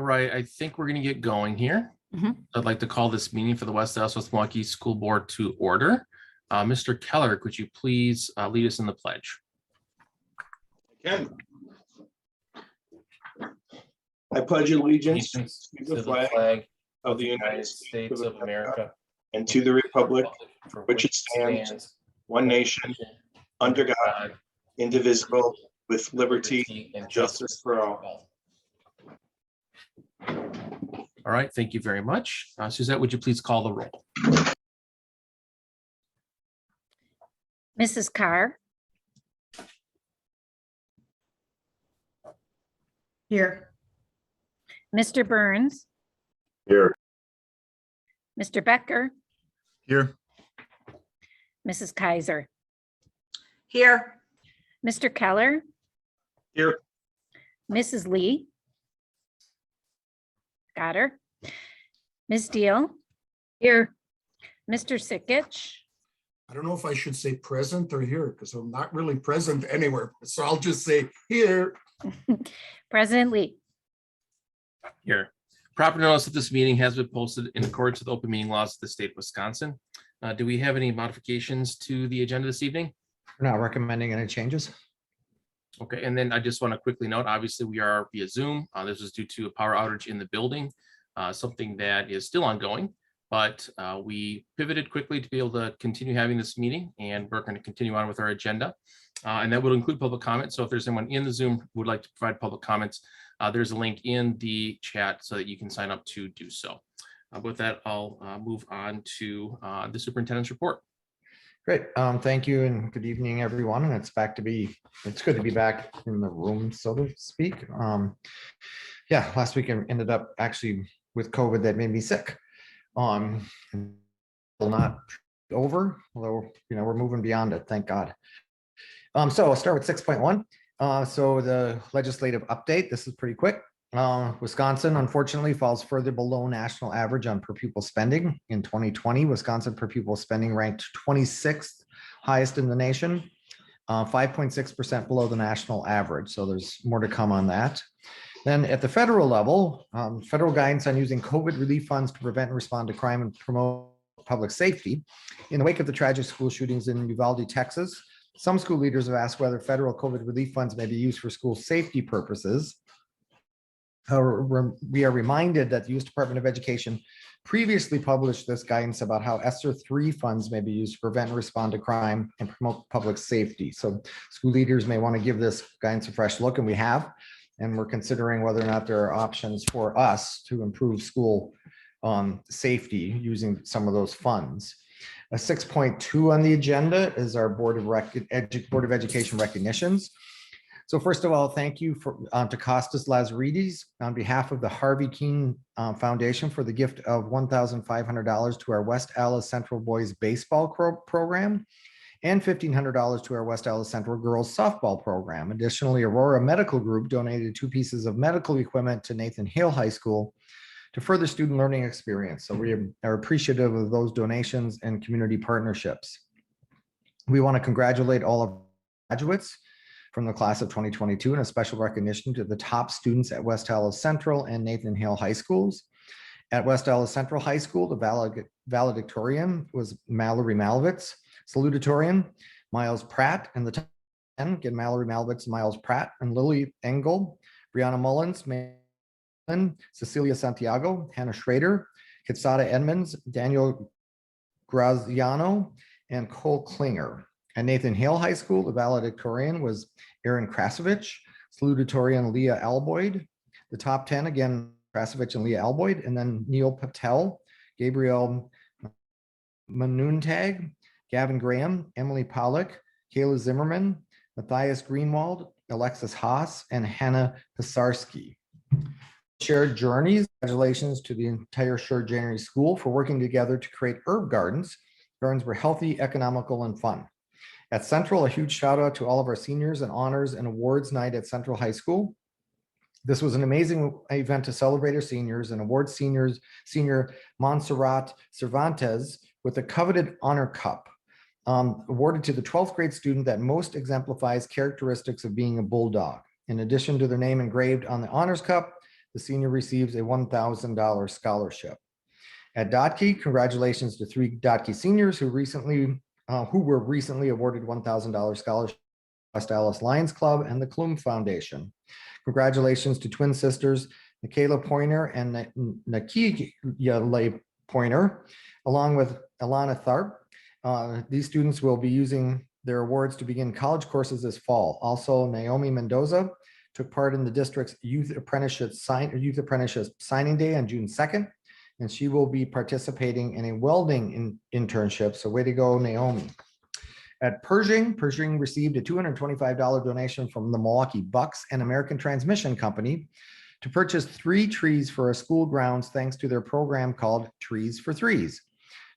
All right, I think we're going to get going here. I'd like to call this meeting for the West Dallas West Milwaukee School Board to order. Mr. Keller, could you please lead us in the pledge? I pledge allegiance to the flag of the United States of America and to the republic for which it stands, one nation, under God, indivisible, with liberty and justice for all. All right, thank you very much. Suzette, would you please call the roll? Mrs. Carr. Here. Mr. Burns. Here. Mr. Becker. Here. Mrs. Kaiser. Here. Mr. Keller. Here. Mrs. Lee. Got her. Ms. Deal. Here. Mr. Sikich. I don't know if I should say present or here because I'm not really present anywhere. So I'll just say here. President Lee. Here. Proper notice that this meeting has been posted in accordance with open meeting laws of the state of Wisconsin. Do we have any modifications to the agenda this evening? We're not recommending any changes. Okay, and then I just want to quickly note, obviously we are via Zoom. This was due to a power outage in the building, something that is still ongoing, but we pivoted quickly to be able to continue having this meeting, and we're going to continue on with our agenda. And that will include public comments. So if there's anyone in the Zoom who would like to provide public comments, there's a link in the chat so that you can sign up to do so. With that, I'll move on to the superintendent's report. Great. Thank you and good evening, everyone. And it's good to be back in the room, so to speak. Yeah, last week I ended up actually with COVID that made me sick. Still not over, although we're moving beyond it, thank God. So I'll start with 6.1. So the legislative update, this is pretty quick. Wisconsin, unfortunately, falls further below national average on per pupil spending. In 2020, Wisconsin per pupil spending ranked 26th highest in the nation, 5.6% below the national average. So there's more to come on that. Then at the federal level, federal guidance on using COVID relief funds to prevent and respond to crime and promote public safety. In the wake of the tragic school shootings in Uvalde, Texas, some school leaders have asked whether federal COVID relief funds may be used for school safety purposes. However, we are reminded that the U.S. Department of Education previously published this guidance about how ESSER III funds may be used to prevent and respond to crime and promote public safety. So school leaders may want to give this guidance a fresh look, and we have, and we're considering whether or not there are options for us to improve school safety using some of those funds. 6.2 on the agenda is our Board of Education recognitions. So first of all, thank you to Costas Lazaridis on behalf of the Harvey Keene Foundation for the gift of $1,500 to our West Allis Central Boys Baseball program and $1,500 to our West Allis Central Girls Softball program. Additionally, Aurora Medical Group donated 2 pieces of medical equipment to Nathan Hale High School to further student learning experience. So we are appreciative of those donations and community partnerships. We want to congratulate all of our graduates from the class of 2022 and a special recognition to the top students at West Allis Central and Nathan Hale High Schools. At West Allis Central High School, the valedictorian was Mallory Malovitz, salutatorian Miles Pratt, and the top 10, again, Mallory Malovitz, Miles Pratt, and Lily Engel, Brianna Mullins, Cecilia Santiago, Hannah Schrader, Kitsada Edmonds, Daniel Graziano, and Cole Klinger. At Nathan Hale High School, the valedictorian was Aaron Krasovich, salutatorian Leah Alboyd. The top 10, again, Krasovich and Leah Alboyd, and then Neil Patel, Gabriel Manuntag, Gavin Graham, Emily Pollock, Kayla Zimmerman, Matthias Greenwald, Alexis Haas, and Hannah Pisarski. Shared Journeys, congratulations to the entire Shared Journeys School for working together to create herb gardens. Gardens were healthy, economical, and fun. At Central, a huge shout out to all of our seniors and honors and awards night at Central High School. This was an amazing event to celebrate our seniors and award senior Montserrat Cervantes with the coveted Honor Cup, awarded to the 12th grade student that most exemplifies characteristics of being a bulldog. In addition to their name engraved on the Honors Cup, the senior receives a $1,000 scholarship. At Dotke, congratulations to 3 Dotke seniors who were recently awarded $1,000 scholarship. West Dallas Lions Club and the Klum Foundation. Congratulations to twin sisters, Michaela Pointer and Nakia Pointer, along with Alana Tharp. These students will be using their awards to begin college courses this fall. Also, Naomi Mendoza took part in the district's Youth Apprenticeship Signing Day on June 2nd, and she will be participating in a welding internship. So way to go, Naomi. At Pershing received a $225 donation from the Milwaukee Bucks and American Transmission Company to purchase 3 trees for our school grounds thanks to their program called Trees for Threes.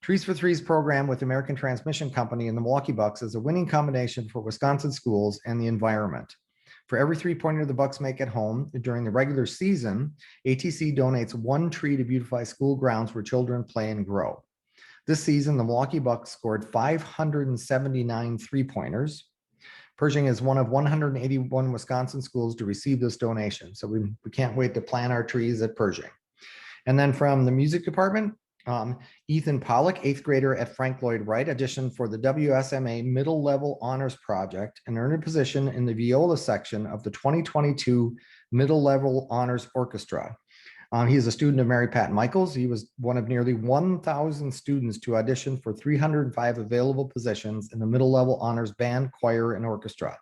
Trees for Threes program with American Transmission Company and the Milwaukee Bucks is a winning combination for Wisconsin schools and the environment. For every 3-pointer the Bucks make at home during the regular season, ATC donates 1 tree to beautify school grounds where children play and grow. This season, the Milwaukee Bucks scored 579 3-pointers. Pershing is one of 181 Wisconsin schools to receive this donation. So we can't wait to plant our trees at Pershing. And then from the music department, Ethan Pollock, 8th grader at Frank Lloyd Wright, auditioned for the WSMA Middle Level Honors Project and earned a position in the viola section of the 2022 Middle Level Honors Orchestra. He is a student of Mary Pat Michaels. He was one of nearly 1,000 students to audition for 305 available positions in the middle level honors band, choir, and orchestra.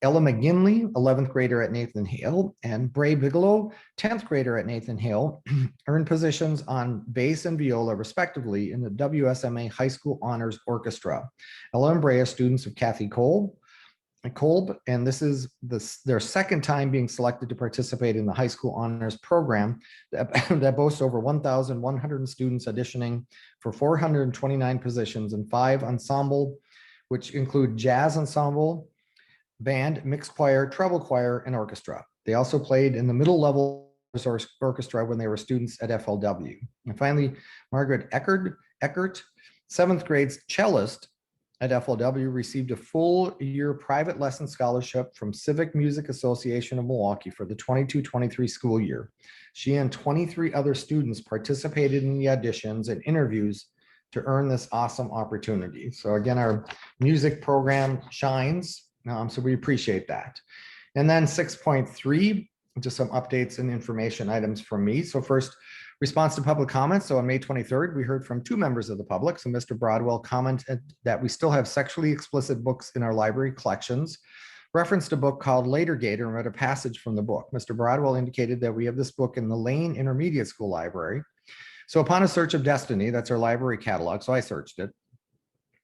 Ella McGinley, 11th grader at Nathan Hale, and Bray Bigelow, 10th grader at Nathan Hale, earned positions on bass and viola, respectively, in the WSMA High School Honors Orchestra. Ella and Bray are students of Kathy Kolb, and this is their second time being selected to participate in the high school honors program that boasts over 1,100 students auditioning for 429 positions and 5 ensemble, which include jazz ensemble, band, mixed choir, treble choir, and orchestra. They also played in the middle level orchestra when they were students at FLW. And finally, Margaret Eckert, 7th grade cellist at FLW, received a full year private lesson scholarship from Civic Music Association of Milwaukee for the 22-23 school year. She and 23 other students participated in the auditions and interviews to earn this awesome opportunity. So again, our music program shines, so we appreciate that. And then 6.3, just some updates and information items from me. So first, response to public comments. So on May 23rd, we heard from 2 members of the public. So Mr. Broadwell commented that we still have sexually explicit books in our library collections, referenced a book called Later Gator and read a passage from the book. Mr. Broadwell indicated that we have this book in the Lane Intermediate School Library. So upon a search of Destiny, that's our library catalog, so I searched it.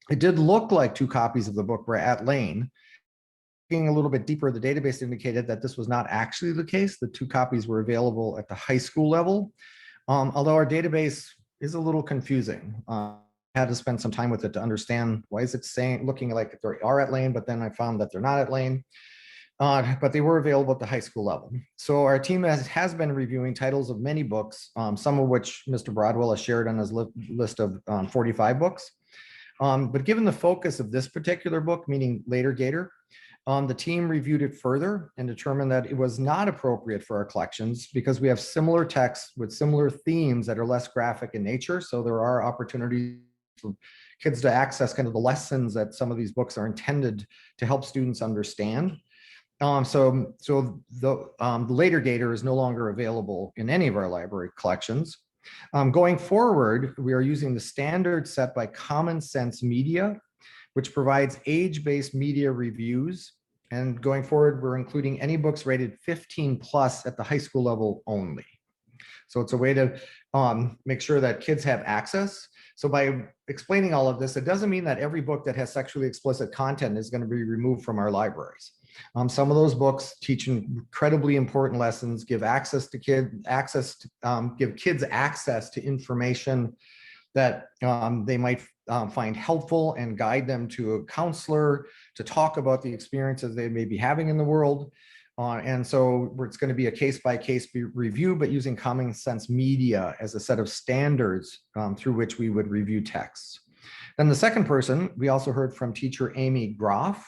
It did look like 2 copies of the book were at Lane. Looking a little bit deeper, the database indicated that this was not actually the case. The 2 copies were available at the high school level. Although our database is a little confusing. I had to spend some time with it to understand why is it looking like they are at Lane, but then I found that they're not at Lane. But they were available at the high school level. So our team has been reviewing titles of many books, some of which Mr. Broadwell has shared on his list of 45 books. But given the focus of this particular book, meaning Later Gator, the team reviewed it further and determined that it was not appropriate for our collections because we have similar texts with similar themes that are less graphic in nature. So there are opportunities for kids to access kind of the lessons that some of these books are intended to help students understand. So the Later Gator is no longer available in any of our library collections. Going forward, we are using the standard set by Common Sense Media, which provides age-based media reviews. And going forward, we're including any books rated 15+ at the high school level only. So it's a way to make sure that kids have access. So by explaining all of this, it doesn't mean that every book that has sexually explicit content is going to be removed from our libraries. Some of those books teach incredibly important lessons, give access to kids, give kids access to information that they might find helpful and guide them to a counselor to talk about the experiences they may be having in the world. And so it's going to be a case-by-case review, but using Common Sense Media as a set of standards through which we would review texts. Then the second person, we also heard from teacher Amy Groff,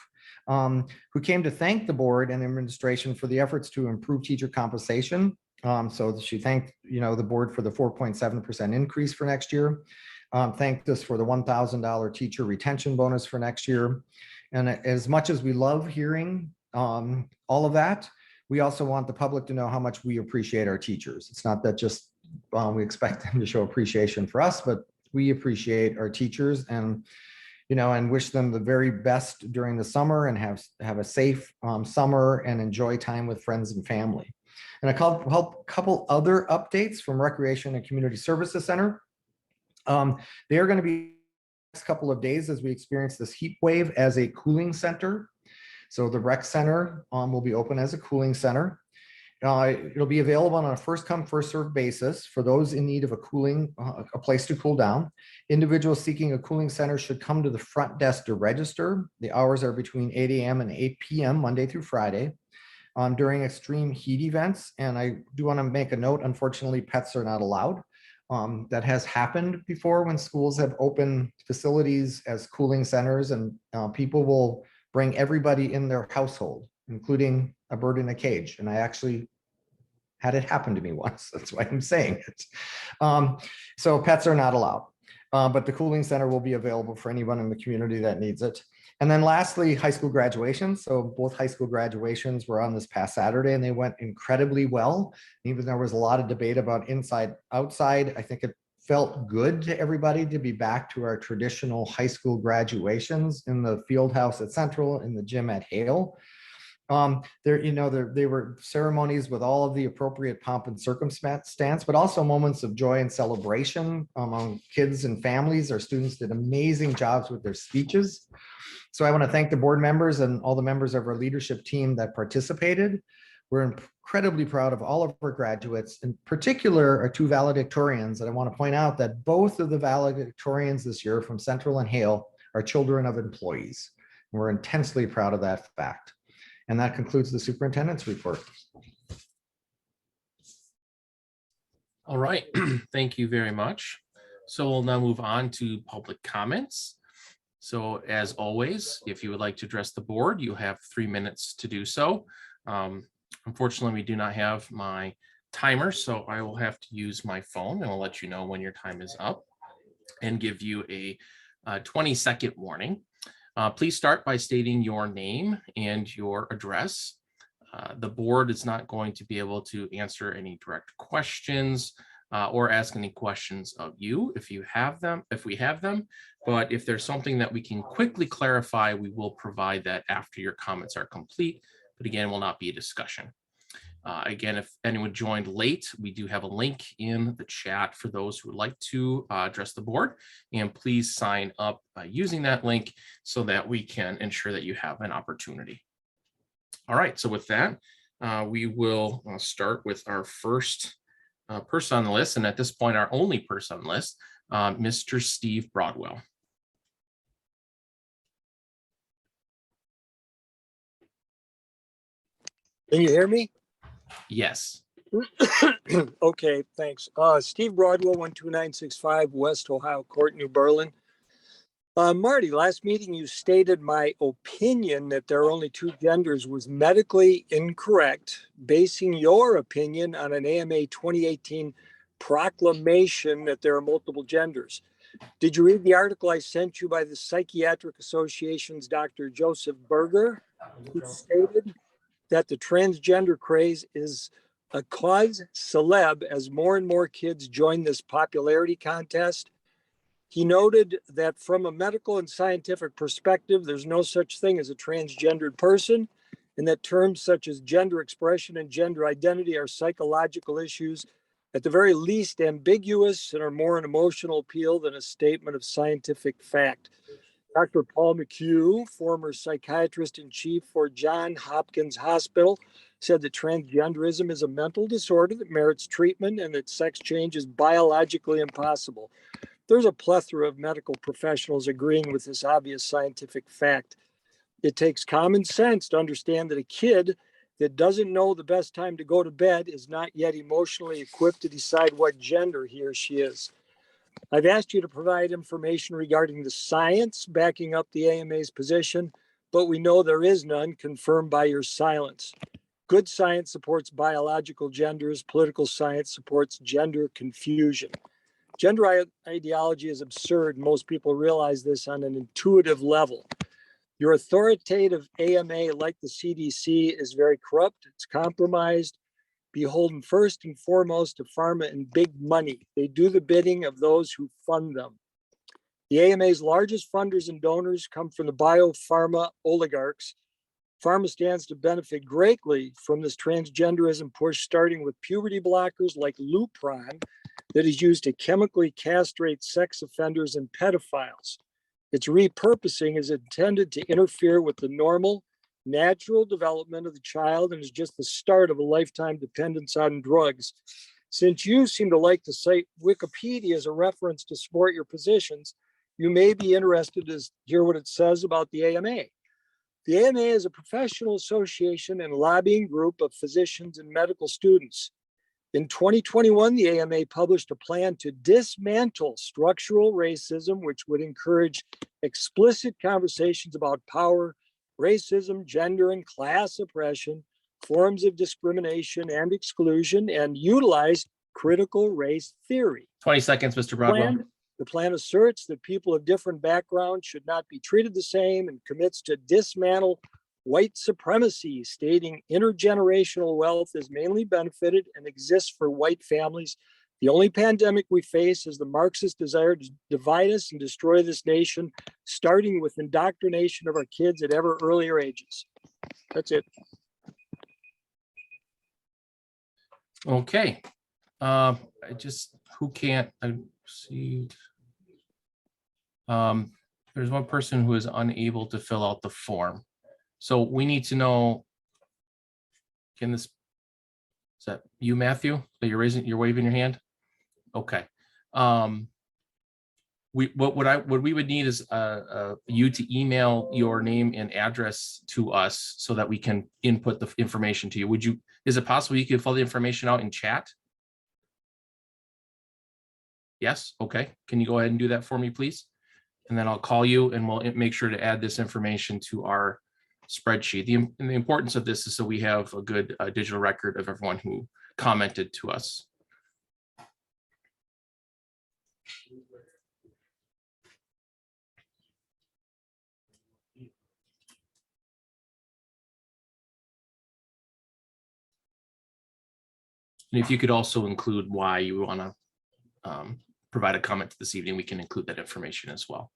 who came to thank the board and administration for the efforts to improve teacher compensation So she thanked, the board for the 4.7% increase for next year. Thanked us for the $1,000 teacher retention bonus for next year. And as much as we love hearing all of that, we also want the public to know how much we appreciate our teachers. It's not that just we expect them to show appreciation for us, but we appreciate our teachers and wish them the very best during the summer and have a safe summer and enjoy time with friends and family. And a couple other updates from Recreation and Community Services Center. They are going to be next couple of days as we experience this heat wave as a cooling center. So the rec center will be open as a cooling center. It'll be available on a first come, first served basis for those in need of a place to cool down. Individuals seeking a cooling center should come to the front desk to register. The hours are between 8 a.m. and 8 p.m. Monday through Friday during extreme heat events. And I do want to make a note, unfortunately, pets are not allowed. That has happened before when schools have open facilities as cooling centers, and people will bring everybody in their household, including a bird in a cage. And I actually had it happen to me once. That's why I'm saying it. So pets are not allowed, but the cooling center will be available for anyone in the community that needs it. And then lastly, high school graduations. So both high school graduations were on this past Saturday and they went incredibly well. Even though there was a lot of debate about inside, outside, I think it felt good to everybody to be back to our traditional high school graduations in the field house at Central, in the gym at Hale. They were ceremonies with all of the appropriate pomp and circumstance, but also moments of joy and celebration among kids and families. Our students did amazing jobs with their speeches. So I want to thank the board members and all the members of our leadership team that participated. We're incredibly proud of all of our graduates, in particular our two valedictorians. And I want to point out that both of the valedictorians this year from Central and Hale are children of employees. We're intensely proud of that fact. And that concludes the superintendent's report. All right, thank you very much. So we'll now move on to public comments. So as always, if you would like to address the board, you have 3 minutes to do so. Unfortunately, we do not have my timer, so I will have to use my phone and I'll let you know when your time is up and give you a 20-second warning. Please start by stating your name and your address. The board is not going to be able to answer any direct questions or ask any questions of you if we have them. But if there's something that we can quickly clarify, we will provide that after your comments are complete. But again, it will not be a discussion. Again, if anyone joined late, we do have a link in the chat for those who would like to address the board. And please sign up using that link so that we can ensure that you have an opportunity. All right, so with that, we will start with our first person on the list. And at this point, our only person on the list, Mr. Steve Broadwell. Can you hear me? Yes. Okay, thanks. Steve Broadwell, 12965 West Ohio Court, New Berlin. Marty, last meeting you stated my opinion that there are only two genders was medically incorrect, basing your opinion on an AMA 2018 proclamation that there are multiple genders. Did you read the article I sent you by the Psychiatric Association's Dr. Joseph Berger, who stated that the transgender craze is a cause celeb as more and more kids join this popularity contest? He noted that from a medical and scientific perspective, there's no such thing as a transgendered person, and that terms such as gender expression and gender identity are psychological issues, at the very least ambiguous, and are more an emotional appeal than a statement of scientific fact. Dr. Paul McHugh, former psychiatrist in chief for Johns Hopkins Hospital, said that transgenderism is a mental disorder that merits treatment and that sex change is biologically impossible. There's a plethora of medical professionals agreeing with this obvious scientific fact. It takes common sense to understand that a kid that doesn't know the best time to go to bed is not yet emotionally equipped to decide what gender he or she is. I've asked you to provide information regarding the science backing up the AMA's position, but we know there is none confirmed by your silence. Good science supports biological genders. Political science supports gender confusion. Gender ideology is absurd. Most people realize this on an intuitive level. Your authoritative AMA, like the CDC, is very corrupt. It's compromised, beholden first and foremost to pharma and big money. They do the bidding of those who fund them. The AMA's largest funders and donors come from the biopharma oligarchs. Pharma stands to benefit greatly from this transgenderism push, starting with puberty blockers like Lupron that is used to chemically castrate sex offenders and pedophiles. Its repurposing is intended to interfere with the normal, natural development of the child and is just the start of a lifetime dependence on drugs. Since you seem to like to cite Wikipedia as a reference to support your positions, you may be interested to hear what it says about the AMA. The AMA is a professional association and lobbying group of physicians and medical students. In 2021, the AMA published a plan to dismantle structural racism, which would encourage explicit conversations about power, racism, gender, and class oppression, forms of discrimination and exclusion, and utilize critical race theory. 20 seconds, Mr. Broadwell. The plan asserts that people of different backgrounds should not be treated the same and commits to dismantle white supremacy, stating intergenerational wealth is mainly benefited and exists for white families. The only pandemic we face is the Marxist desire to divide us and destroy this nation, starting with indoctrination of our kids at ever earlier ages. That's it. Okay. Who can't see? There's one person who is unable to fill out the form. So we need to know, is that you, Matthew, that you're waving your hand? Okay. What we would need is you to email your name and address to us so that we can input the information to you. Is it possible you could fill the information out in chat? Yes, okay. Can you go ahead and do that for me, please? And then I'll call you and we'll make sure to add this information to our spreadsheet. The importance of this is so we have a good digital record of everyone who commented to us. And if you could also include why you want to provide a comment this evening, we can include that information as well.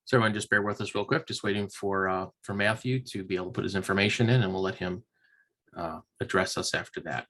So everyone just bear with us real quick, just waiting for Matthew to be able to put his information in, and we'll let him address us after that.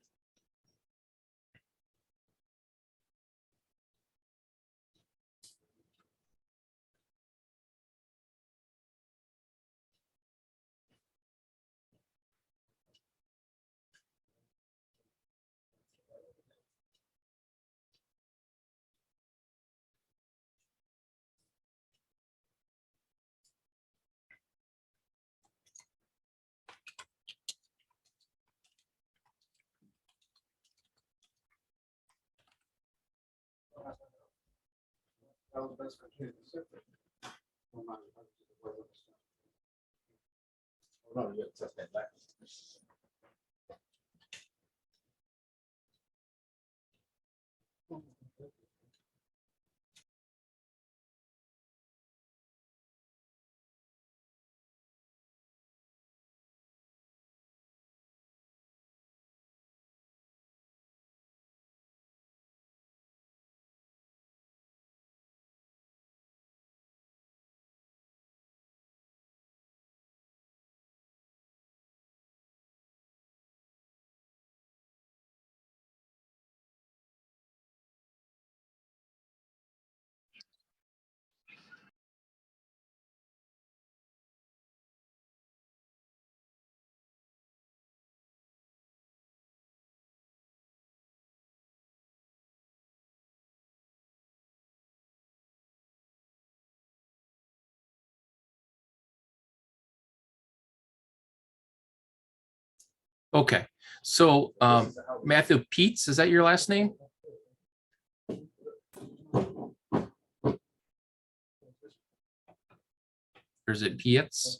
Okay, so Matthew Peets, is that your last name? Or is it Pietz?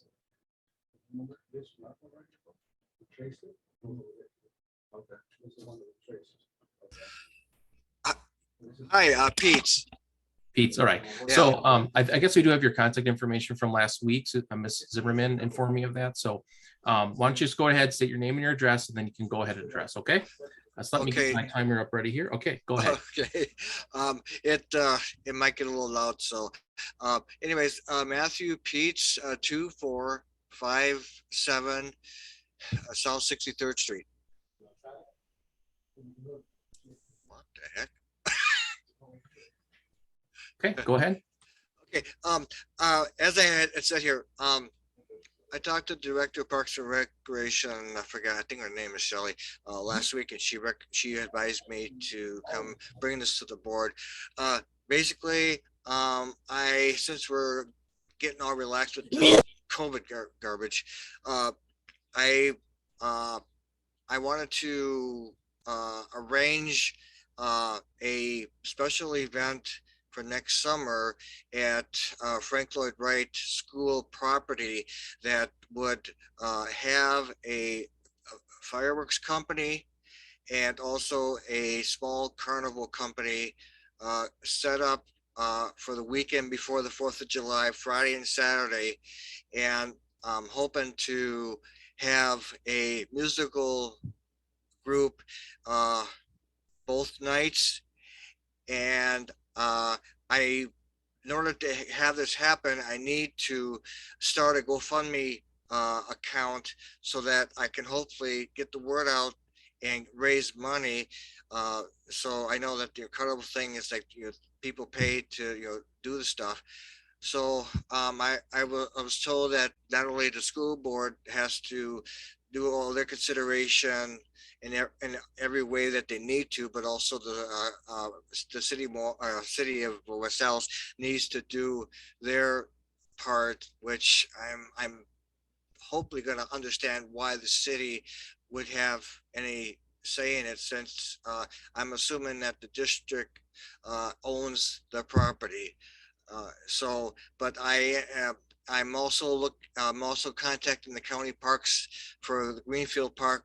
Hi, Pete. Pete's, all right. Yeah. So I guess we do have your contact information from last week. So Ms. Zimmerman informed me of that. So why don't you just go ahead, state your name and your address, and then you can go ahead and address, okay? So let me get my timer up ready here. Okay, go ahead. Okay. It might get a little loud. So anyways, Matthew Peets, 2457 South 63rd Street. What the heck? Okay, go ahead. Okay. As I had said here, I talked to the Director of Parks and Recreation. I forgot. I think her name is Shelley. Last week, and she advised me to come bring this to the board. Basically, since we're getting all relaxed with the COVID garbage, I wanted to arrange a special event for next summer at Frank Lloyd Wright School property that would have a fireworks company and also a small carnival company set up for the weekend before the 4th of July, Friday and Saturday. And I'm hoping to have a musical group both nights. And in order to have this happen, I need to start a GoFundMe account so that I can hopefully get the word out and raise money. So I know that the incredible thing is like people pay to do the stuff. So I was told that not only the school board has to do all their consideration in every way that they need to, but also the city of West Allis needs to do their part, which I'm hopefully going to understand why the city would have any say in it, since I'm assuming that the district owns the property. But I'm also contacting the county parks for the Greenfield Park,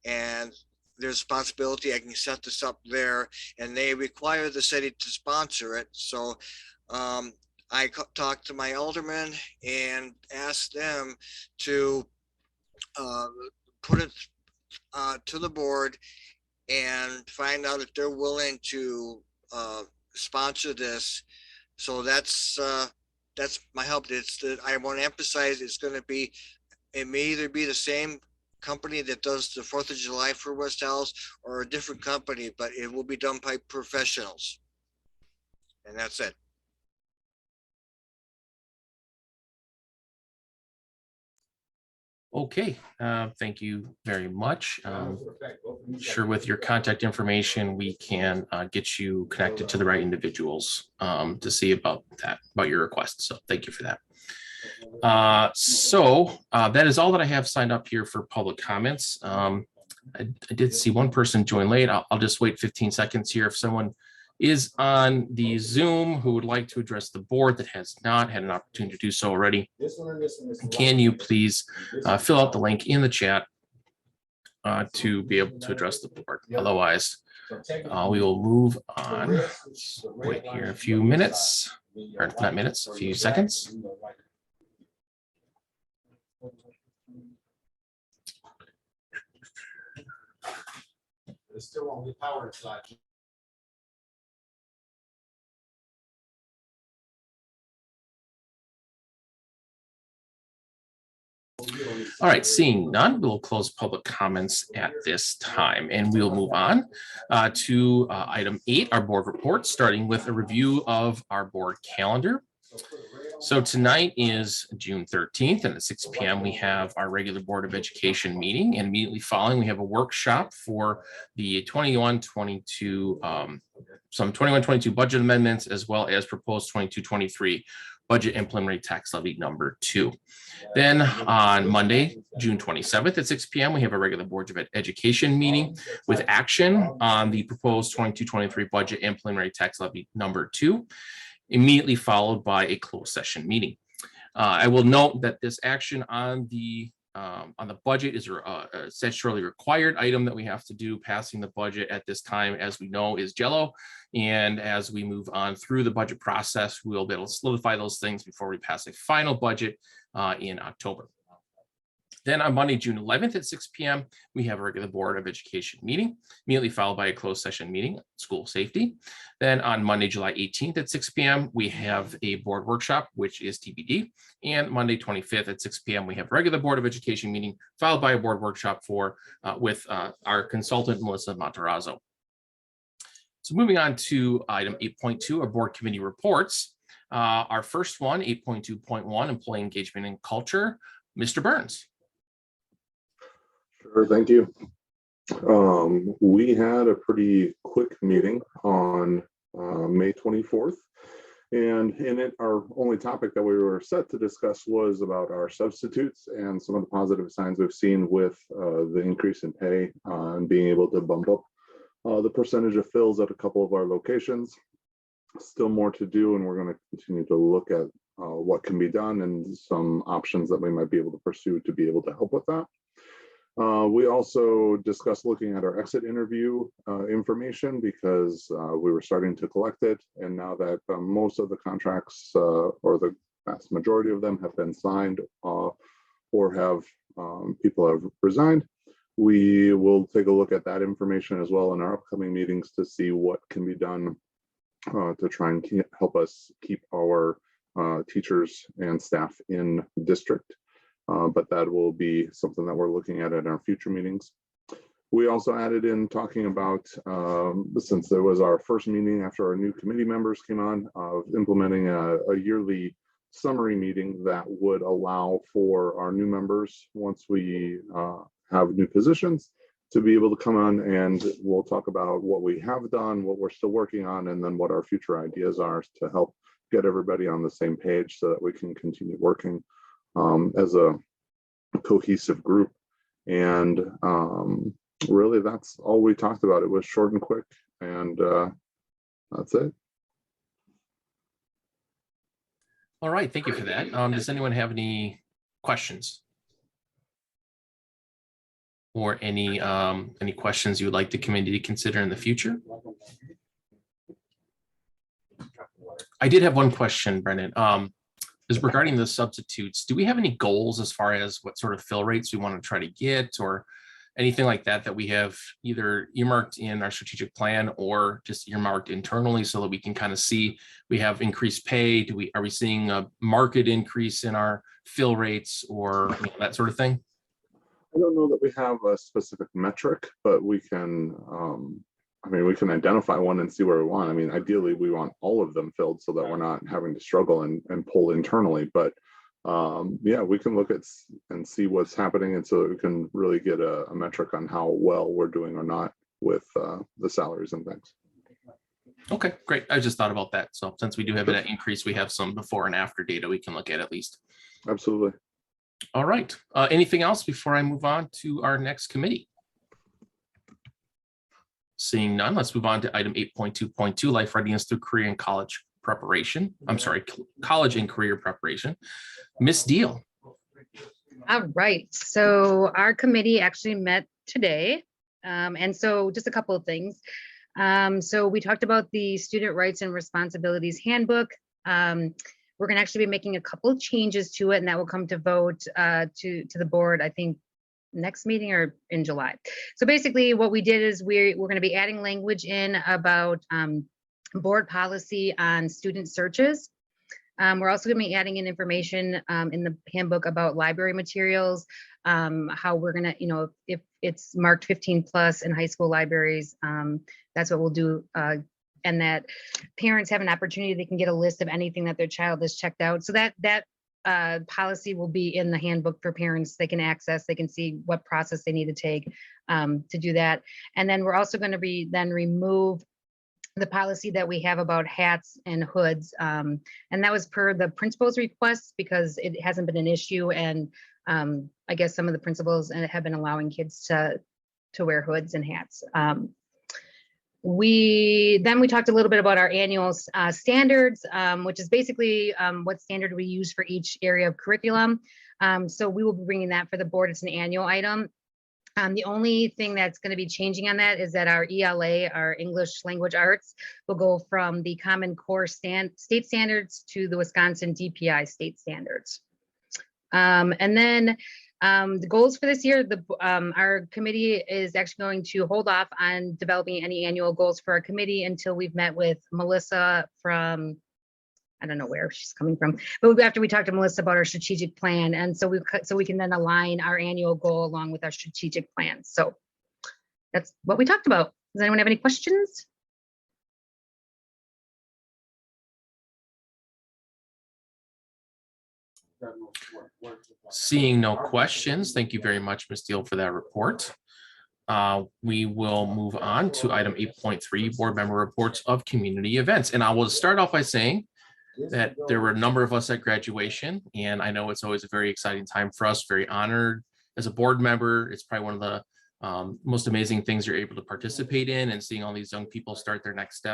and there's a possibility I can set this up there, and they require the city to sponsor it. So I talked to my alderman and asked them to put it to the board and find out if they're willing to sponsor this. So that's my help. I want to emphasize it may either be the same company that does the 4th of July for West Allis or a different company, but it will be done by professionals. And that's it. Okay, thank you very much. Sure, with your contact information, we can get you connected to the right individuals to see about your request. So thank you for that. That is all that I have signed up here for public comments. I did see one person join late. I'll just wait 15 seconds here. If someone is on the Zoom who would like to address the board that has not had an opportunity to do so already, can you please fill out the link in the chat to be able to address the board? Otherwise, we will move on. Wait here a few minutes, or not minutes, a few seconds. There's still only power inside. All right, seeing none, we'll close public comments at this time, and we'll move on to item 8, our board report, starting with a review of our board calendar. So tonight is June 13th, and at 6 p.m. we have our regular Board of Education meeting, and immediately following we have a workshop for the 21-22 some 21-22 budget amendments, as well as proposed 22-23 budget and preliminary tax levy number 2. Then on Monday, June 27th at 6 p.m., we have a regular Board of Education meeting with action on the proposed 22-23 budget and preliminary tax levy number 2, immediately followed by a closed session meeting. I will note that this action on the budget is a statutorily required item that we have to do. Passing the budget at this time, as we know, is jello. And as we move on through the budget process, we'll be able to solidify those things before we pass a final budget in October. Then on Monday, June 11th at 6 p.m., we have a regular Board of Education meeting, immediately followed by a closed session meeting, school safety. Then on Monday, July 18th at 6 p.m., we have a board workshop, which is TBD. And Monday, 25th at 6 p.m., we have a regular Board of Education meeting, followed by a board workshop with our consultant, Melissa Matarazzo. So moving on to item 8.2, our board committee reports. Our first one, 8.2.1, employee engagement and culture, Mr. Burns. Sure, thank you. We had a pretty quick meeting on May 24th, and in it, our only topic that we were set to discuss was about our substitutes and some of the positive signs we've seen with the increase in pay and being able to bump up the percentage of fills at a couple of our locations. Still more to do, and we're going to continue to look at what can be done and some options that we might be able to pursue to be able to help with that. We also discussed looking at our exit interview information because we were starting to collect it. And now that most of the contracts or the vast majority of them have been signed or have people have resigned, we will take a look at that information as well in our upcoming meetings to see what can be done to try and help us keep our teachers and staff in district. But that will be something that we're looking at in our future meetings. We also added in talking about, since there was our first meeting after our new committee members came on, of implementing a yearly summary meeting that would allow for our new members, once we have new positions, to be able to come on, and we'll talk about what we have done, what we're still working on, and then what our future ideas are to help get everybody on the same page so that we can continue working as a cohesive group. And really, that's all we talked about. It was short and quick, and that's it. All right, thank you for that. Does anyone have any questions? Or any questions you would like the committee to consider in the future? I did have one question, Brendan. Is regarding the substitutes. Do we have any goals as far as what sort of fill rates we want to try to get, or anything like that that we have either earmarked in our strategic plan or just earmarked internally so that we can kind of see we have increased pay? Are we seeing a market increase in our fill rates or that sort of thing? I don't know that we have a specific metric, but we can, we can identify one and see where we want. I mean, ideally, we want all of them filled so that we're not having to struggle and pull internally. But yeah, we can look at and see what's happening, and so we can really get a metric on how well we're doing or not with the salaries and things. Okay, great. I just thought about that. So since we do have an increase, we have some before and after data we can look at least. Absolutely. All right. Anything else before I move on to our next committee? Seeing none, let's move on to item 8.2.2, life readiness through career and college preparation. I'm sorry, college and career preparation. Ms. Deal. All right, so our committee actually met today. And so just a couple of things. So we talked about the student rights and responsibilities handbook. We're going to actually be making a couple of changes to it, and that will come to vote to the board, I think, next meeting or in July. So basically what we did is we're going to be adding language in about board policy on student searches. We're also going to be adding in information in the handbook about library materials, how we're going to, if it's marked 15+ in high school libraries, that's what we'll do. And that parents have an opportunity, they can get a list of anything that their child has checked out. So that policy will be in the handbook for parents. They can access, they can see what process they need to take to do that. And then we're also going to remove the policy that we have about hats and hoods. And that was per the principal's request because it hasn't been an issue. And I guess some of the principals have been allowing kids to wear hoods and hats. We talked a little bit about our annual standards, which is basically what standard we use for each area of curriculum. So we will be bringing that for the board. It's an annual item. The only thing that's going to be changing on that is that our ELA, our English Language Arts, will go from the Common Core state standards to the Wisconsin DPI state standards. And then the goals for this year, our committee is actually going to hold off on developing any annual goals for our committee until we've met with Melissa from, I don't know where she's coming from, but after we talked to Melissa about our strategic plan. And so we can then align our annual goal along with our strategic plan. So that's what we talked about. Does anyone have any questions? Seeing no questions, thank you very much, Ms. Deal, for that report. We will move on to item 8.3, board member reports of community events. And I will start off by saying that there were a number of us at graduation, and I know it's always a very exciting time for us, very honored as a board member. It's probably one of the most amazing things you're able to participate in, and seeing all these young people start their next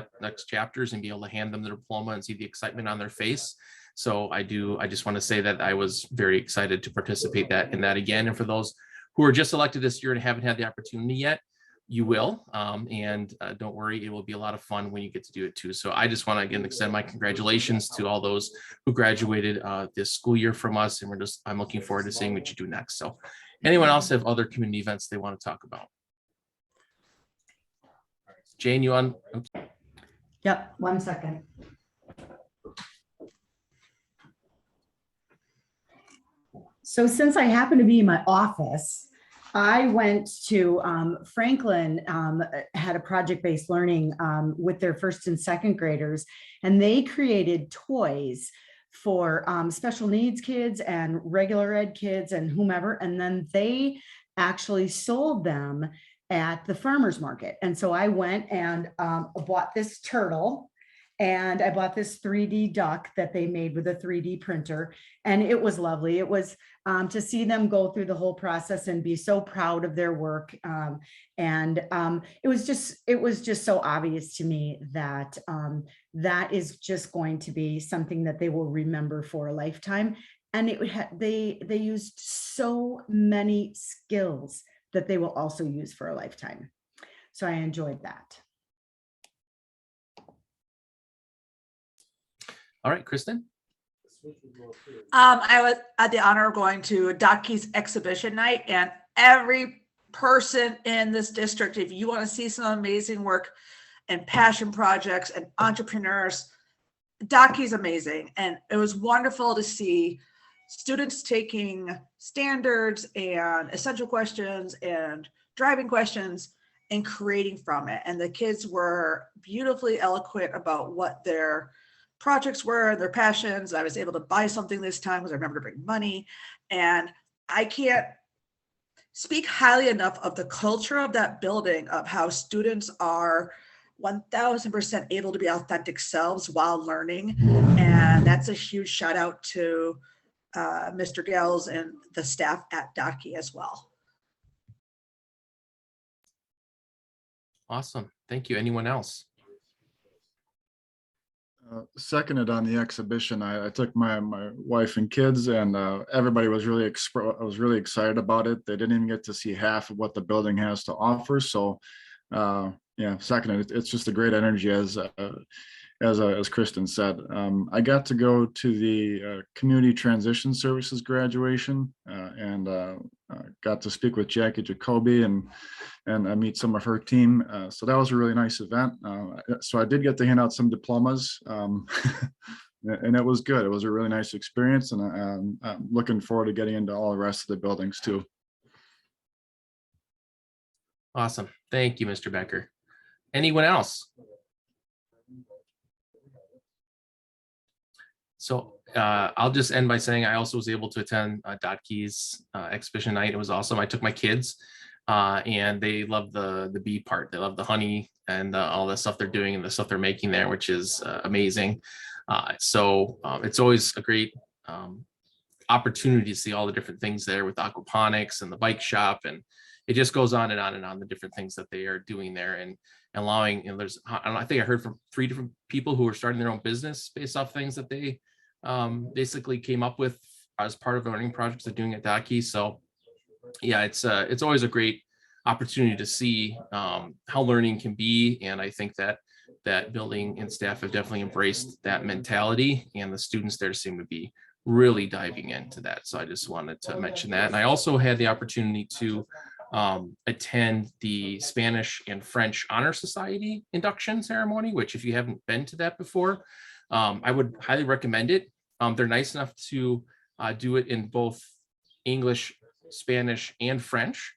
chapters and be able to hand them the diploma and see the excitement on their face. So I just want to say that I was very excited to participate in that again. And for those who are just elected this year and haven't had the opportunity yet, you will. And don't worry, it will be a lot of fun when you get to do it too. So I just want to again extend my congratulations to all those who graduated this school year from us. And I'm looking forward to seeing what you do next. So anyone else have other community events they want to talk about? Jane, you on? Oops. Yep, 1 second. So since I happen to be in my office, I went to Franklin, had a project-based learning with their first and second graders, and they created toys for special needs kids and regular ed kids and whomever, and then they actually sold them at the farmer's market. And so I went and bought this turtle, and I bought this 3D duck that they made with a 3D printer, and it was lovely. It was to see them go through the whole process and be so proud of their work. It was just so obvious to me that that is just going to be something that they will remember for a lifetime. And they used so many skills that they will also use for a lifetime. So I enjoyed that. All right, Kristen. I had the honor of going to Dockey's exhibition night, and every person in this district, if you want to see some amazing work and passion projects and entrepreneurs, Dockey's amazing. And it was wonderful to see students taking standards and essential questions and driving questions and creating from it. And the kids were beautifully eloquent about what their projects were and their passions. I was able to buy something this time because I remember to bring money. And I can't speak highly enough of the culture of that building, of how students are 1000% able to be authentic selves while learning. And that's a huge shout out to Mr. Gales and the staff at Dockey as well. Awesome. Thank you. Anyone else? Seconded on the exhibition. I took my wife and kids, and everybody was really excited about it. They didn't even get to see half of what the building has to offer. So yeah, seconded. It's just a great energy, as Kristen said. I got to go to the community transition services graduation and got to speak with Jackie Jacoby and meet some of her team. So that was a really nice event. So I did get to hand out some diplomas, and it was good. It was a really nice experience, and I'm looking forward to getting into all the rest of the buildings too. Awesome. Thank you, Mr. Becker. Anyone else? So I'll just end by saying I also was able to attend Dockey's exhibition night. It was awesome. I took my kids and they loved the bee part. They loved the honey and all the stuff they're doing and the stuff they're making there, which is amazing. So it's always a great opportunity to see all the different things there with aquaponics and the bike shop, and it just goes on and on and on, the different things that they are doing there, and allowing, you know, there's, I think I heard from 3 different people who are starting their own business based off things that they basically came up with as part of learning projects they're doing at Docky. So yeah, it's always a great opportunity to see how learning can be. And I think that building and staff have definitely embraced that mentality, and the students there seem to be really diving into that. So I just wanted to mention that. And I also had the opportunity to attend the Spanish and French Honor Society induction ceremony, which if you haven't been to that before, I would highly recommend it. They're nice enough to do it in both English, Spanish, and French.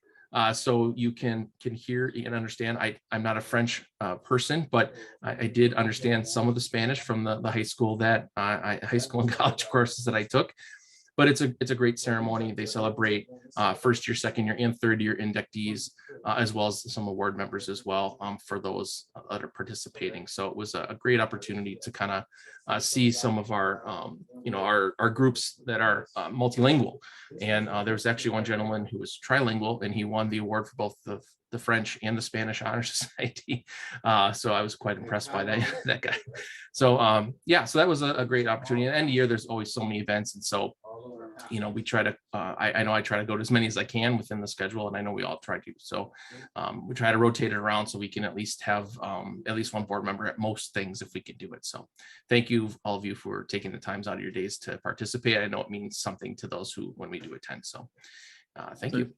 So you can hear and understand. I'm not a French person, but I did understand some of the Spanish from the high school high school and college courses that I took. But it's a great ceremony. They celebrate first year, second year, and third year inductees, as well as some award members as well, for those that are participating. So it was a great opportunity to kind of see some of our our groups that are multilingual. And there was actually one gentleman who was trilingual, and he won the award for both the French and the Spanish Honor Society. So I was quite impressed by that guy. So yeah, so that was a great opportunity. At the end of the year, there's always so many events, and so we try to, I know I try to go to as many as I can within the schedule, and I know we all try to. So we try to rotate it around so we can at least have at least one board member at most things if we can do it. So thank you, all of you, for taking the times out of your days to participate. I know it means something to those who, when we do attend. So thank you.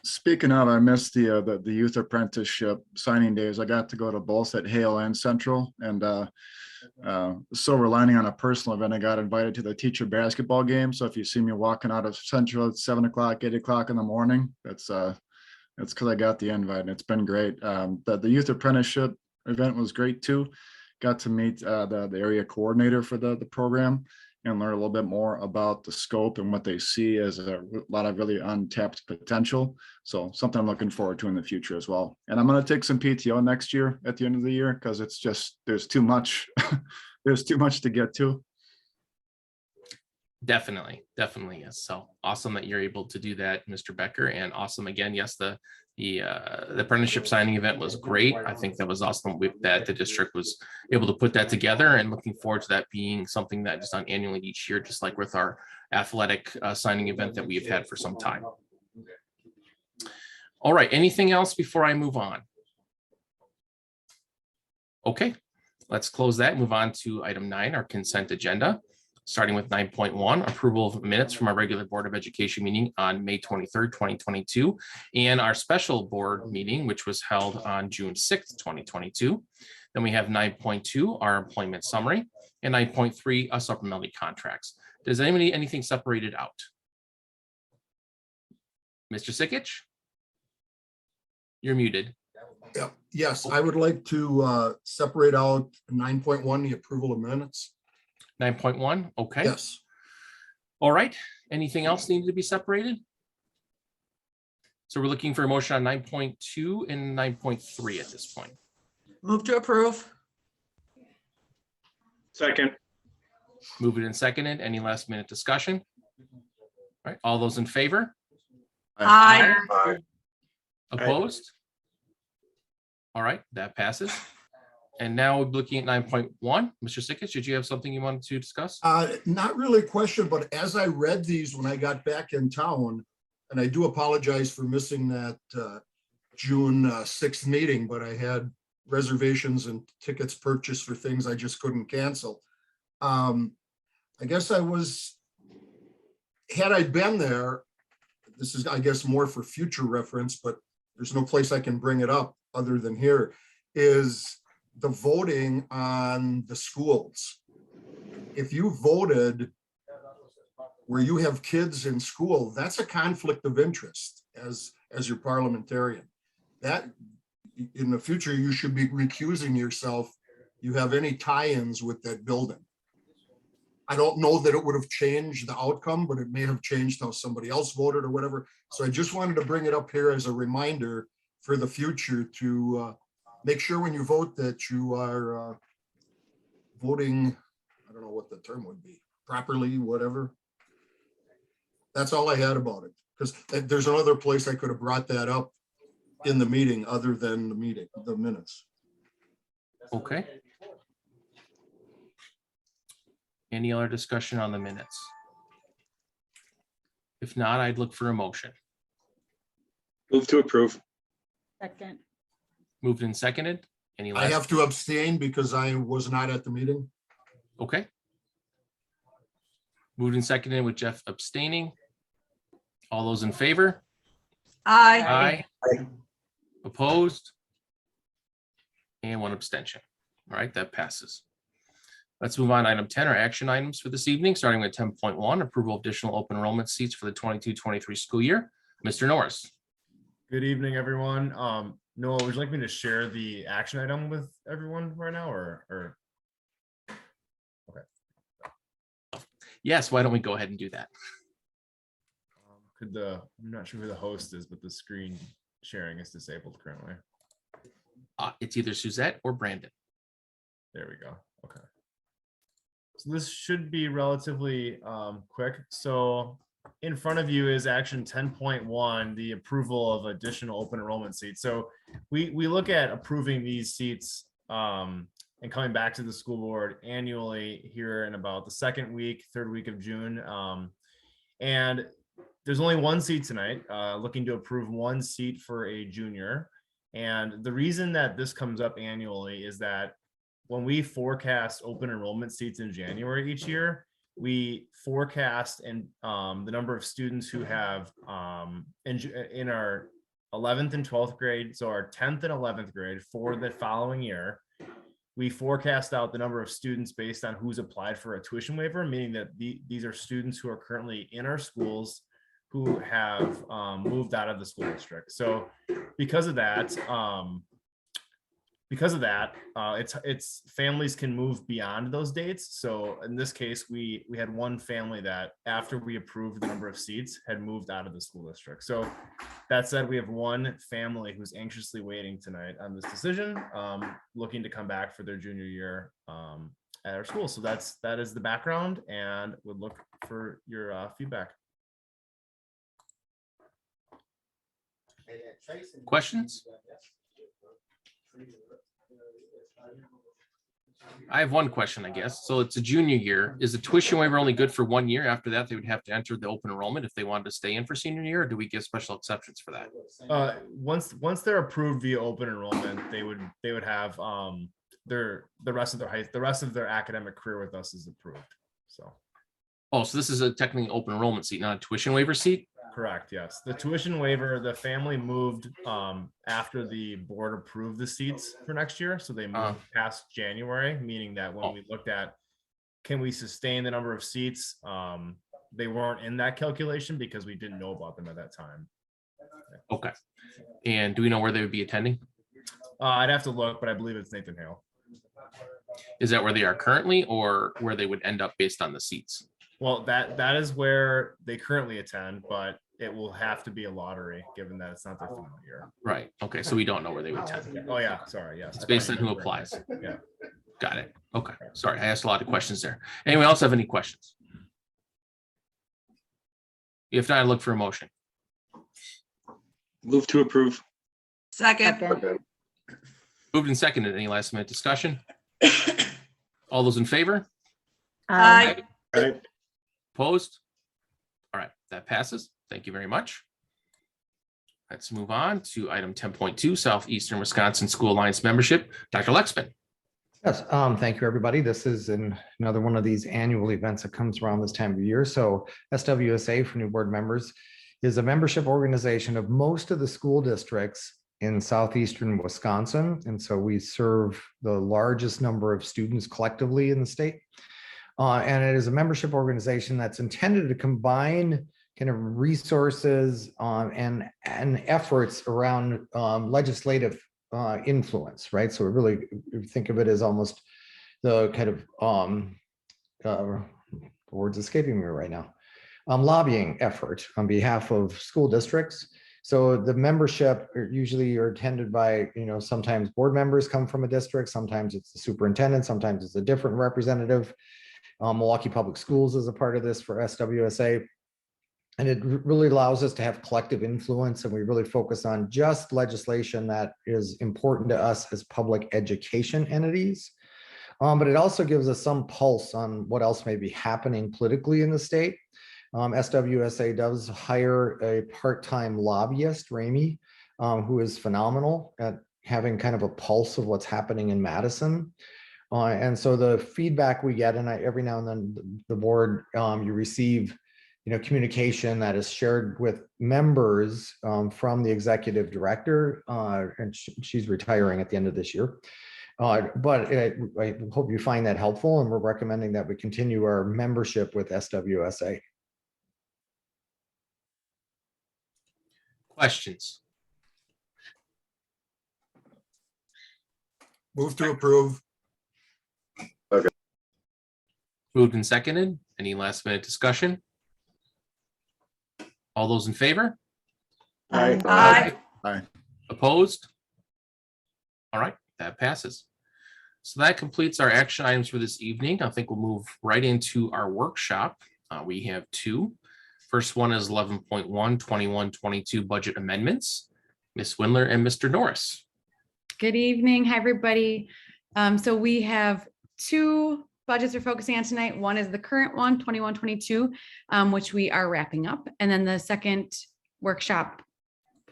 Speaking of, I missed the youth apprenticeship signing days. I got to go to both at Hale and Central, and silver lining on a personal event, I got invited to the teacher basketball game. So if you see me walking out of Central at 7 o'clock, 8 o'clock in the morning, that's because I got the invite, and it's been great. The youth apprenticeship event was great too. Got to meet the area coordinator for the program and learn a little bit more about the scope and what they see as a lot of really untapped potential. So something I'm looking forward to in the future as well. And I'm going to take some PTO next year at the end of the year, because it's just, there's too much, there's too much to get to. Definitely. Yes. So awesome that you're able to do that, Mr. Becker, and awesome again. Yes, the apprenticeship signing event was great. I think that was awesome that the district was able to put that together, and looking forward to that being something that is done annually each year, just like with our athletic signing event that we've had for some time. All right. Anything else before I move on? Okay, let's close that and move on to item 9, our consent agenda. Starting with 9.1, approval of minutes from our regular Board of Education meeting on May 23rd, 2022, and our special board meeting, which was held on June 6th, 2022. Then we have 9.2, our employment summary, and 9.3, our supplementary contracts. Does anybody need anything separated out? Mr. Sikich? You're muted. Yeah, yes, I would like to separate out 9.1, the approval of minutes. 9.1, okay. Yes. All right, anything else needed to be separated? So we're looking for a motion on 9.2 and 9.3 at this point. Move to approve. Second. Move it and seconded. Any last minute discussion? All right, all those in favor? Aye. Opposed? All right, that passes. And now we're looking at 9.1. Mr. Sikich, did you have something you wanted to discuss? Not really a question, but as I read these when I got back in town, and I do apologize for missing that June 6th meeting, but I had reservations and tickets purchased for things I just couldn't cancel. I guess had I been there, this is, I guess, more for future reference, but there's no place I can bring it up other than here, is the voting on the schools. If you voted where you have kids in school, that's a conflict of interest as your parliamentarian. That in the future, you should be recusing yourself. You have any tie-ins with that building. I don't know that it would have changed the outcome, but it may have changed how somebody else voted or whatever. So I just wanted to bring it up here as a reminder for the future to make sure when you vote that you are voting, I don't know what the term would be, properly, whatever. That's all I had about it, because there's another place I could have brought that up in the meeting other than the minutes. Okay. Any other discussion on the minutes? If not, I'd look for a motion. Move to approve. Second. Moved and seconded. Any I last? have to abstain because I was not at the meeting. Okay. Moved and seconded with Jeff abstaining. All those in favor? Aye. Aye. Opposed? And one abstention. All right, that passes. Let's move on to item 10, our action items for this evening, starting with 10.1, approval of additional open enrollment seats for the 22-23 school year. Mr. Norris. Good evening, everyone. Noah, would you like me to share the action item with everyone right now, or? Okay. Yes, why don't we go ahead and do that? I'm not sure who the host is, but the screen sharing is disabled currently. It's either Suzette or Brandon. There we go. Okay. So this should be relatively quick. So in front of you is action 10.1, the approval of additional open enrollment seats. So we look at approving these seats and coming back to the school board annually here in about the third week of June. And there's only one seat tonight, looking to approve one seat for a junior. And the reason that this comes up annually is that when we forecast open enrollment seats in January each year, we forecast the number of students who have in our 11th and 12th grade, so our 10th and 11th grade for the following year, we forecast out the number of students based on who's applied for a tuition waiver, meaning that these are students who are currently in our schools who have moved out of the school district. So because of that, it's families can move beyond those dates. So in this case, we had one family that after we approved the number of seats had moved out of the school district. So that said, we have one family who's anxiously waiting tonight on this decision, looking to come back for their junior year at our school. So that is the background, and would look for your feedback. Questions? I have one question, I guess. So it's a junior year. Is the tuition waiver only good for 1 year? After that, they would have to enter the open enrollment if they wanted to stay in for senior year, or do we give special exceptions for that? Once they're approved via open enrollment, they would have the rest of their academic career with us is approved. So. Oh, so this is a technically open enrollment seat, not a tuition waiver seat? Correct, yes. The tuition waiver, the family moved after the board approved the seats for next year. So they moved past January, meaning that when we looked at, can we sustain the number of seats? They weren't in that calculation because we didn't know about them at that time. Okay. And do we know where they would be attending? I'd have to look, but I believe it's Nathan Hale. Is that where they are currently, or where they would end up based on the seats? Well, that is where they currently attend, but it will have to be a lottery given that it's not their final year. Right. Okay. So we don't know where they would attend. Oh yeah. Sorry. Yes. It's based on who applies. Yeah. Got it. Okay. Sorry. I asked a lot of questions there. Anyone else have any questions? If not, I look for a motion. Move to approve. Second. Moved and seconded. Any last minute discussion? All those in favor? Aye. Aye. Opposed? All right, that passes. Thank you very much. Let's move on to item 10.2, Southeastern Wisconsin School Alliance membership. Dr. Lexman. Yes, thank you, everybody. This is another one of these annual events that comes around this time of year. So SWSA, for new board members, is a membership organization of most of the school districts in southeastern Wisconsin. And so we serve the largest number of students collectively in the state. And it is a membership organization that's intended to combine kind of resources and efforts around legislative influence, right? So we really think of it as almost the kind of the words escaping me right now, lobbying effort on behalf of school districts. So the membership usually are attended by, sometimes board members come from a district, sometimes it's the superintendent, sometimes it's a different representative. Milwaukee Public Schools is a part of this for SWSA. And it really allows us to have collective influence, and we really focus on just legislation that is important to us as public education entities. But it also gives us some pulse on what else may be happening politically in the state. SWSA does hire a part-time lobbyist, Ramey, who is phenomenal at having kind of a pulse of what's happening in Madison. And so the feedback we get, and every now and then the board, you receive communication that is shared with members from the executive director, and she's retiring at the end of this year. But I hope you find that helpful, and we're recommending that we continue our membership with SWSA. Questions? Move to approve. Moved and seconded. Any last minute discussion? All those in favor? Aye. Aye. Aye. Opposed? All right, that passes. So that completes our action items for this evening. I think we'll move right into our workshop. We have two. First one is 11.1, 21-22 budget amendments. Ms. Windler and Mr. Norris. Good evening. Hi, everybody. So we have two budgets we're focusing on tonight. One is the current one, 21-22, which we are wrapping up. And then the second workshop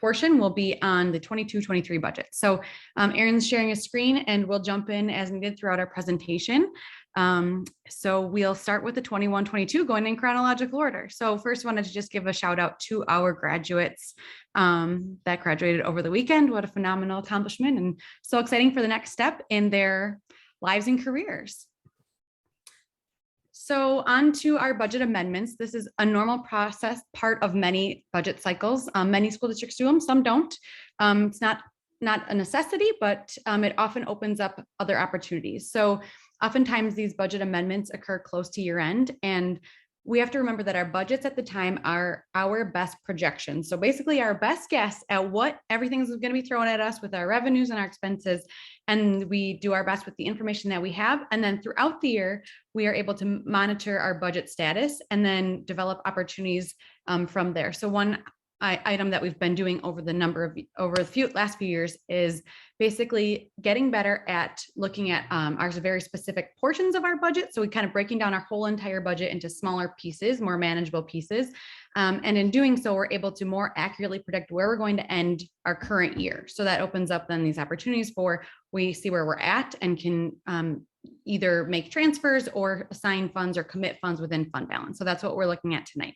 portion will be on the 22-23 budget. So Aaron's sharing a screen and we'll jump in as needed throughout our presentation. So we'll start with the 21-22 going in chronological order. So first wanted to just give a shout out to our graduates that graduated over the weekend. What a phenomenal accomplishment and so exciting for the next step in their lives and careers. So on to our budget amendments. This is a normal process, part of many budget cycles. Many school districts do them, some don't. It's not a necessity, but it often opens up other opportunities. So oftentimes these budget amendments occur close to year end, and we have to remember that our budgets at the time are our best projections. So basically our best guess at what everything's going to be thrown at us with our revenues and our expenses. And we do our best with the information that we have. And then throughout the year, we are able to monitor our budget status and then develop opportunities from there. So one item that we've been doing over the last few years is basically getting better at looking at our very specific portions of our budget. So we kind of breaking down our whole entire budget into smaller pieces, more manageable pieces. And in doing so, we're able to more accurately predict where we're going to end our current year. So that opens up then these opportunities for we see where we're at and can either make transfers or assign funds or commit funds within fund balance. So that's what we're looking at tonight.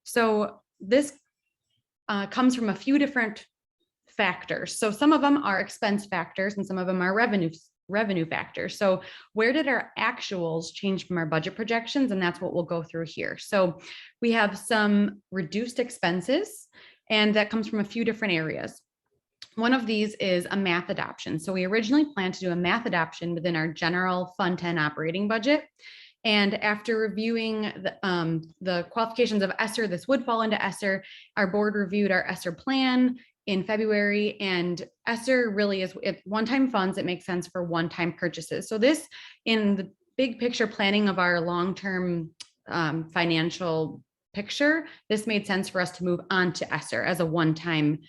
So this comes from a few different factors. So some of them are expense factors and some of them are revenue factors. So where did our actuals change from our budget projections? And that's what we'll go through here. So we have some reduced expenses, and that comes from a few different areas. One of these is a math adoption. So we originally planned to do a math adoption within our general Fund 10 operating budget. And after reviewing the qualifications of ESSER, this would fall into ESSER. Our board reviewed our ESSER plan in February, and ESSER really is one-time funds. It makes sense for one-time purchases. So this, in the big picture planning of our long-term financial picture, this made sense for us to move on to ESSER as a one-time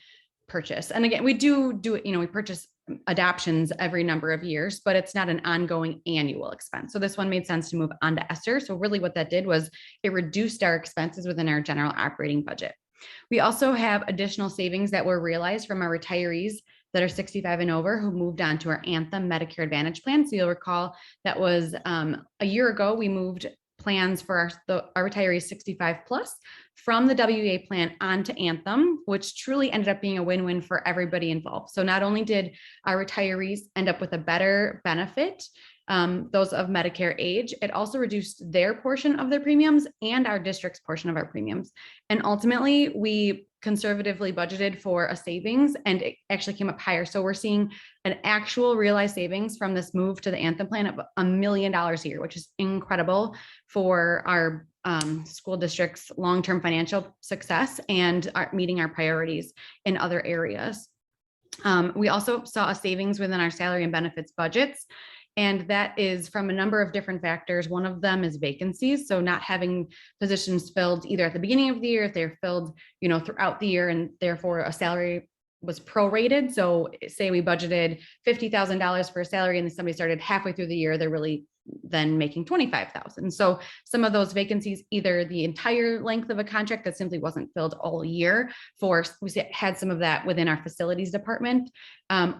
purchase. And again, we do it, we purchase adoptions every number of years, but it's not an ongoing annual expense. So this one made sense to move on to ESSER. So really what that did was it reduced our expenses within our general operating budget. We also have additional savings that were realized from our retirees that are 65 and over who moved on to our Anthem Medicare Advantage plan. So you'll recall that was a year ago, we moved plans for our retirees 65 plus from the WEA plan onto Anthem, which truly ended up being a win-win for everybody involved. So not only did our retirees end up with a better benefit, those of Medicare age, it also reduced their portion of their premiums and our district's portion of our premiums. And ultimately, we conservatively budgeted for a savings and it actually came up higher. So we're seeing an actual realized savings from this move to the Anthem plan of $1 million a year, which is incredible for our school district's long-term financial success and meeting our priorities in other areas. We also saw a savings within our salary and benefits budgets. And that is from a number of different factors. One of them is vacancies. So not having positions filled either at the beginning of the year, if they're filled, throughout the year, and therefore a salary was prorated. So say we budgeted $50,000 for a salary and then somebody started halfway through the year, they're really then making 25,000. So some of those vacancies, either the entire length of a contract that simply wasn't filled all year, we had some of that within our facilities department,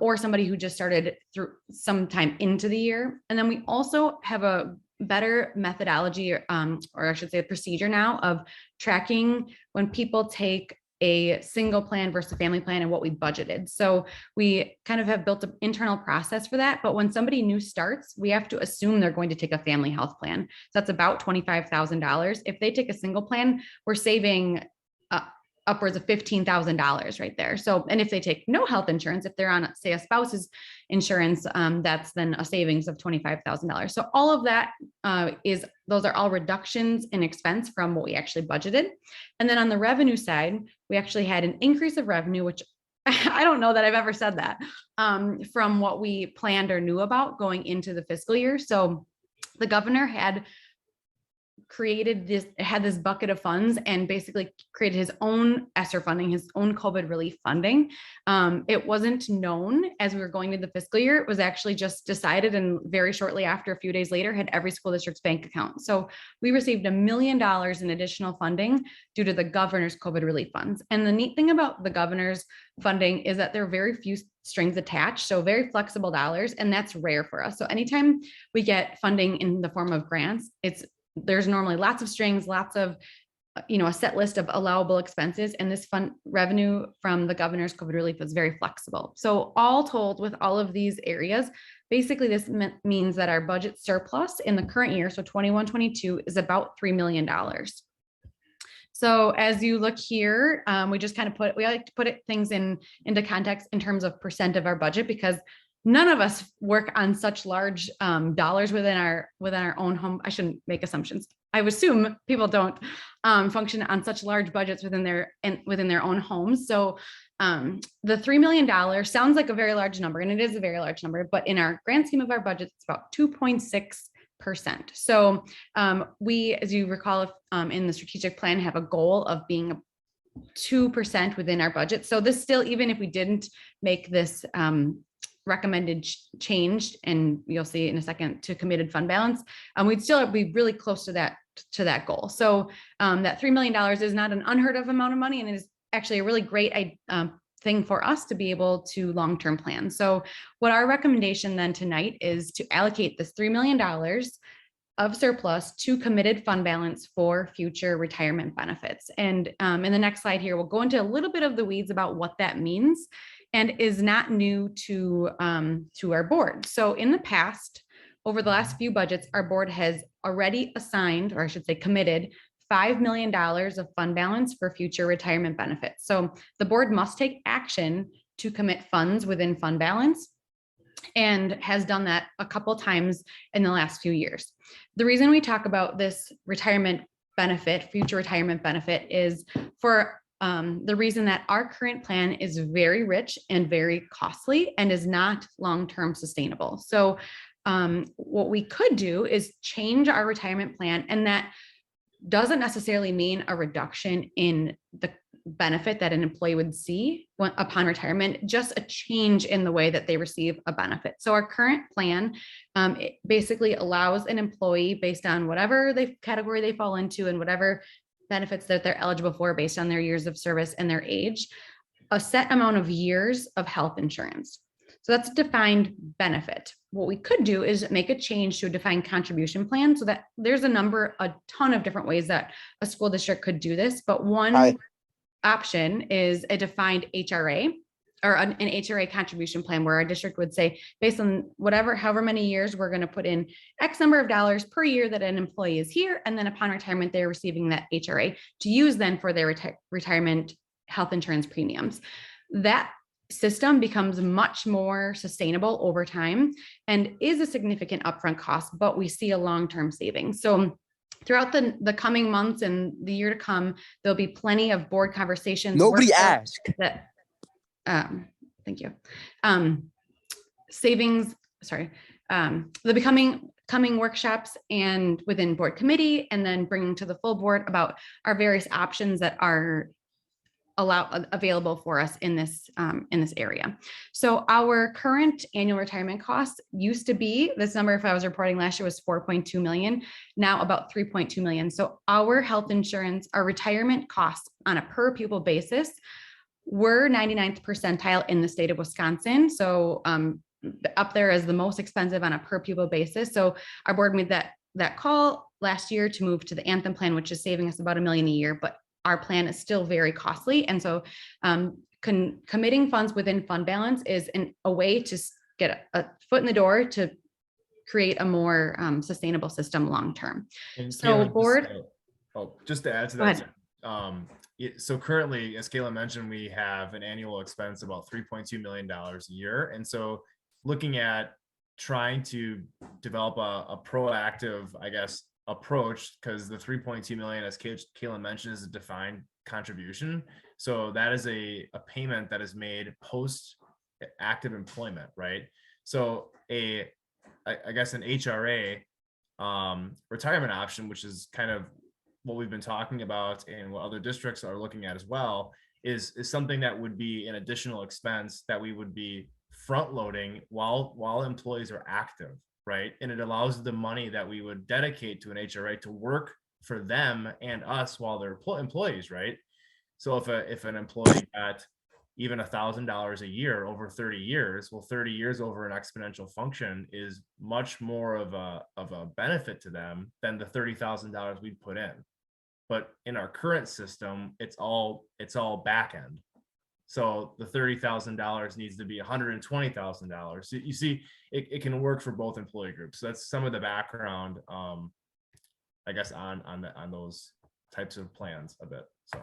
or somebody who just started through sometime into the year. And then we also have a better methodology, or I should say a procedure now of tracking when people take a single plan versus a family plan and what we budgeted. So we kind of have built an internal process for that. But when somebody new starts, we have to assume they're going to take a family health plan. So that's about $25,000. If they take a single plan, we're saving upwards of $15,000 right there. So, and if they take no health insurance, if they're on, say, a spouse's insurance, that's then a savings of $25,000. So all of that those are all reductions in expense from what we actually budgeted. And then on the revenue side, we actually had an increase of revenue, which I don't know that I've ever said that, from what we planned or knew about going into the fiscal year. So the governor had this bucket of funds and basically created his own ESSER funding, his own COVID relief funding. It wasn't known as we were going into the fiscal year. It was actually just decided, and very shortly after, a few days later, had every school district's bank account. So we received $1 million in additional funding due to the governor's COVID relief funds. And the neat thing about the governor's funding is that there are very few strings attached, so very flexible dollars, and that's rare for us. So anytime we get funding in the form of grants, there's normally lots of strings, lots of, a set list of allowable expenses. And this fund revenue from the governor's COVID relief was very flexible. So all told, with all of these areas, basically this means that our budget surplus in the current year, so 21-22, is about $3 million. So as you look here, we just kind of we like to put things into context in terms of percent of our budget, because none of us work on such large dollars within our own home. I shouldn't make assumptions. I would assume people don't function on such large budgets within their own homes. So the $3 million sounds like a very large number, and it is a very large number, but in our grand scheme of our budget, it's about 2.6%. So we, as you recall, in the strategic plan, have a goal of being 2% within our budget. So this still, even if we didn't make this recommended change, and you'll see in a second, to committed fund balance, we'd still be really close to that goal. So that $3 million is not an unheard of amount of money, and it is actually a really great thing for us to be able to long-term plan. So what our recommendation then tonight is to allocate this $3 million of surplus to committed fund balance for future retirement benefits. And in the next slide here, we'll go into a little bit of the weeds about what that means, and is not new to our board. So in the past, over the last few budgets, our board has already assigned, or I should say committed, $5 million of fund balance for future retirement benefits. So the board must take action to commit funds within fund balance, and has done that a couple times in the last few years. The reason we talk about this retirement benefit, future retirement benefit, is for the reason that our current plan is very rich and very costly and is not long-term sustainable. So what we could do is change our retirement plan, and that doesn't necessarily mean a reduction in the benefit that an employee would see upon retirement, just a change in the way that they receive a benefit. So our current plan it basically allows an employee, based on whatever category they fall into and whatever benefits that they're eligible for based on their years of service and their age, a set amount of years of health insurance. So that's a defined benefit. What we could do is make a change to a defined contribution plan, so that there's a ton of different ways that a school district could do this. But one option is a defined HRA, or an HRA contribution plan, where our district would say, based on however many years, we're going to put in X number of dollars per year that an employee is here. And then upon retirement, they're receiving that HRA to use then for their retirement health insurance premiums. That system becomes much more sustainable over time and is a significant upfront cost, but we see a long-term savings. So throughout the coming months and the year to come, there'll be plenty of board conversations. Nobody workshops asked. that, thank you. Savings, sorry. There'll be coming workshops and within board committee, and then bringing to the full board about our various options that are available for us in this area. So our current annual retirement costs used to be, this number, if I was reporting last year, was 4.2 million, now about 3.2 million. So our health insurance, our retirement costs on a per pupil basis were 99th percentile in the state of Wisconsin. So up there as the most expensive on a per pupil basis. So our board made that call last year to move to the Anthem plan, which is saving us about $1 million a year, but our plan is still very costly. And so committing funds within fund balance is a way to get a foot in the door to create a more sustainable system long-term. So board. Just to add to that. So currently, as Kayla mentioned, we have an annual expense about $3.2 million a year. And so looking at trying to develop a proactive, I guess, approach, because the 3.2 million, as Kayla mentioned, is a defined contribution. So that is a payment that is made post active employment, right? So I guess an HRA retirement option, which is kind of what we've been talking about and what other districts are looking at as well, is something that would be an additional expense that we would be front loading while employees are active. Right. And it allows the money that we would dedicate to an HRA to work for them and us while they're employees. Right. So if an employee got even $1,000 a year over 30 years, well, 30 years over an exponential function is much more of a benefit to them than the $30,000 we'd put in. But in our current system, it's all back end. So the $30,000 needs to be $120,000. So you see, it can work for both employee groups. So that's some of the background, I guess, on those types of plans a bit. So,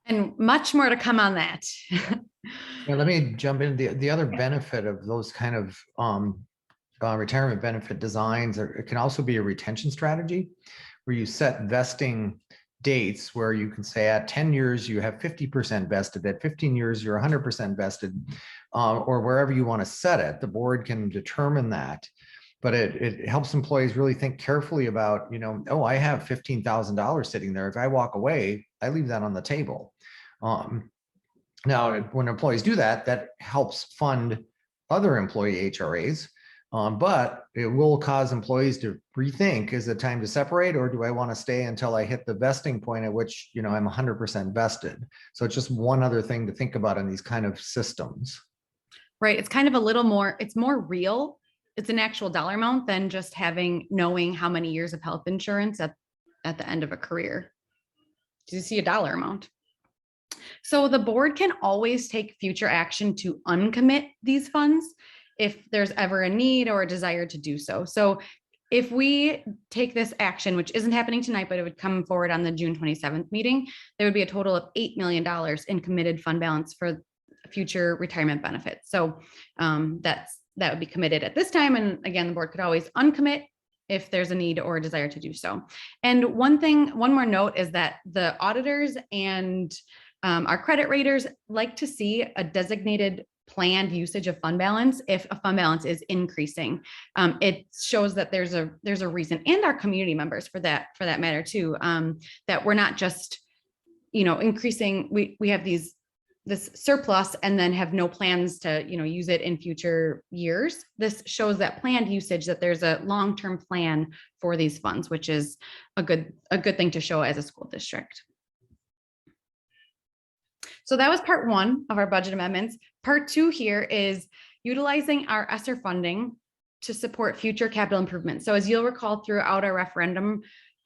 and much more to come on that. Yeah, let me jump in. The other benefit of those kind of retirement benefit designs, it can also be a retention strategy where you set vesting dates where you can say at 10 years you have 50% vested, at 15 years you're 100% vested, or wherever you want to set it. The board can determine that, but it helps employees really think carefully about, oh, I have $15,000 sitting there. If I walk away, I leave that on the table. Now, when employees do that, that helps fund other employee HRAs. But it will cause employees to rethink, is it time to separate, or do I want to stay until I hit the vesting point at which, I'm 100% vested? So it's just one other thing to think about in these kind of systems. Right. It's kind of it's more real. It's an actual dollar amount than just knowing how many years of health insurance at the end of a career. Do you see a dollar amount? So the board can always take future action to uncommit these funds if there's ever a need or a desire to do so. So if we take this action, which isn't happening tonight, but it would come forward on the June 27th meeting, there would be a total of $8 million in committed fund balance for future retirement benefits. So that would be committed at this time. And again, the board could always uncommit if there's a need or a desire to do so. And one more note is that the auditors and our credit raters like to see a designated planned usage of fund balance if a fund balance is increasing. It shows that there's a reason, and our community members for that matter too, that we're not just increasing. We have this surplus and then have no plans to use it in future years. This shows that planned usage, that there's a long-term plan for these funds, which is a good thing to show as a school district. So that was part one of our budget amendments. Part two here is utilizing our ESSER funding to support future capital improvements. So as you'll recall, throughout our referendum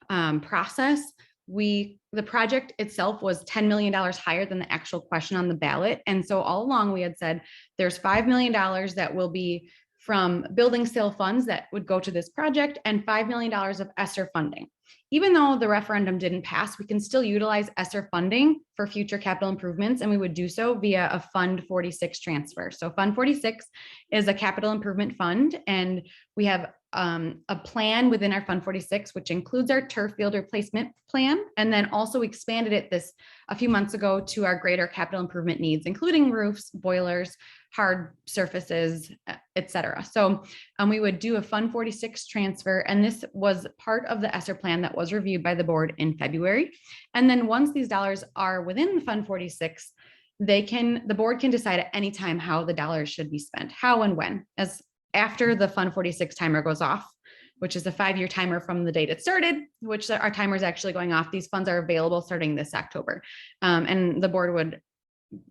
process, the project itself was $10 million higher than the actual question on the ballot. And so all along we had said there's $5 million that will be from building sale funds that would go to this project and $5 million of ESSER funding. Even though the referendum didn't pass, we can still utilize ESSER funding for future capital improvements, and we would do so via a Fund 46 transfer. So Fund 46 is a capital improvement fund, and we have a plan within our Fund 46, which includes our turf field replacement plan, and then also expanded it a few months ago to our greater capital improvement needs, including roofs, boilers, hard surfaces, et cetera. So we would do a Fund 46 transfer, and this was part of the ESSER plan that was reviewed by the board in February. And then once these dollars are within Fund 46, the board can decide at any time how the dollars should be spent, how and when, as after the Fund 46 timer goes off, which is a 5-year timer from the date it started, which our timer is actually going off. These funds are available starting this October. And the board would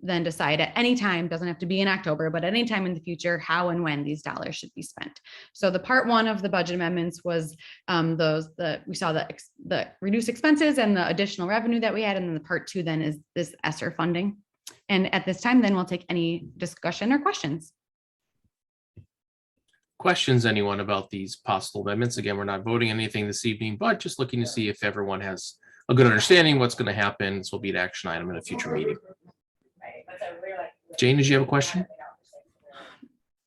then decide at any time, doesn't have to be in October, but any time in the future, how and when these dollars should be spent. So the part one of the budget amendments was we saw the reduced expenses and the additional revenue that we had. And then the part two then is this ESSER funding. And at this time, then we'll take any discussion or questions. Questions, anyone, about these possible amendments? Again, we're not voting anything this evening, but just looking to see if everyone has a good understanding of what's going to happen. This will be an action item in a future meeting. Jane, did you have a question?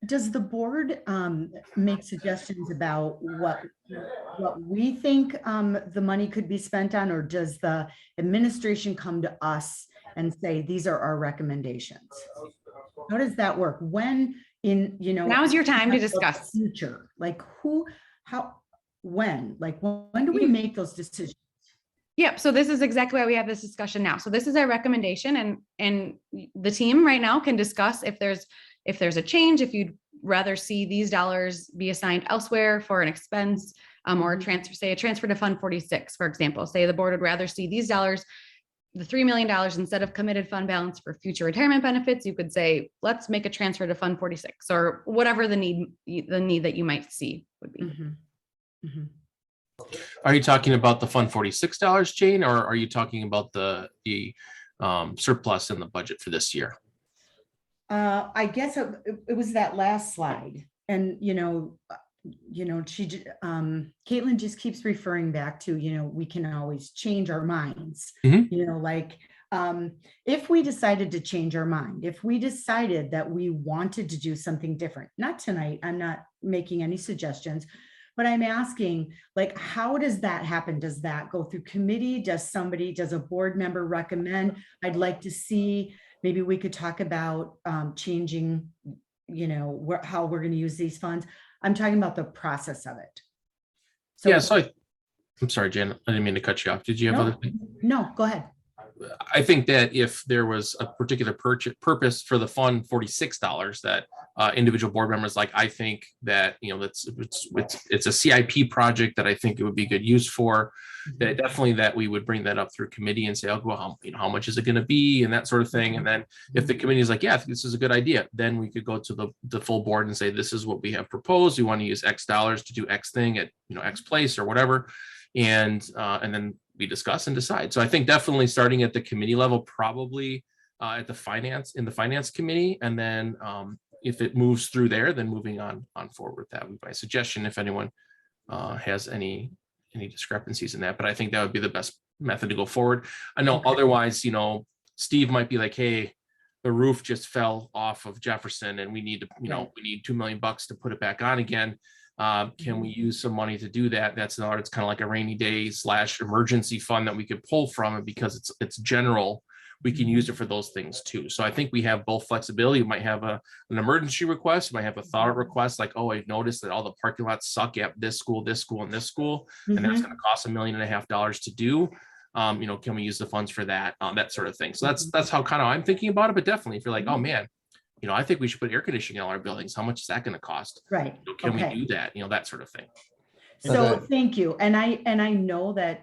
Does the board make suggestions about what we think the money could be spent on, or does the administration come to us and say, these are our recommendations? How does that work? When now's your time to discuss. Future, like when do we make those decisions? Yep. So this is exactly why we have this discussion now. So this is our recommendation, and the team right now can discuss if there's a change, if you'd rather see these dollars be assigned elsewhere for an expense, or a transfer to Fund 46, for example. Say the board would rather see these dollars, the $3 million, instead of committed fund balance for future retirement benefits. You could say, let's make a transfer to Fund 46, or whatever the need that you might see would be. Are you talking about the Fund 46 dollars, Jane, or are you talking about the surplus in the budget for this year? I guess it was that last slide, and Caitlin just keeps referring back to, we can always change our minds. If we decided to change our mind, if we decided that we wanted to do something different, not tonight, I'm not making any suggestions, but I'm asking, how does that happen? Does that go through committee? Does a board member recommend? I'd like to see, maybe we could talk about changing, how we're going to use these funds. I'm talking about the process of it. I'm sorry, Jen, I didn't mean to cut you off. Did you have other things? No, go ahead. I think that if there was a particular purpose for the Fund 46 dollars that individual board members like, I think that it's a CIP project that I think it would be good use for, that definitely that we would bring that up through committee and say, oh, well, how much is it going to be, and that sort of thing. And then if the committee is like, yeah, this is a good idea, then we could go to the full board and say, this is what we have proposed. We want to use X dollars to do X thing at X place or whatever, and then we discuss and decide. So I think definitely starting at the committee level, probably in the finance committee, and then if it moves through there, then moving on forward with that would be my suggestion, if anyone has any discrepancies in that. But I think that would be the best method to go forward. I know otherwise, Steve might be like, hey, the roof just fell off of Jefferson and we need to, we need $2 million to put it back on again. Can we use some money to do that? It's kind of like a rainy day / emergency fund that we could pull from it, because it's general. We can use it for those things too. So I think we have both flexibility. We might have an emergency request, we might have a thought request, like, oh, I've noticed that all the parking lots suck at this school, and this school, and that's going to cost $1.5 million to do. Can we use the funds for that? That sort of thing. So that's how kind of I'm thinking about it. But definitely, if you're like, oh man, I think we should put air conditioning in all our buildings, how much is that going to cost? Right. Can we do that? That sort of thing. So thank you. And I know that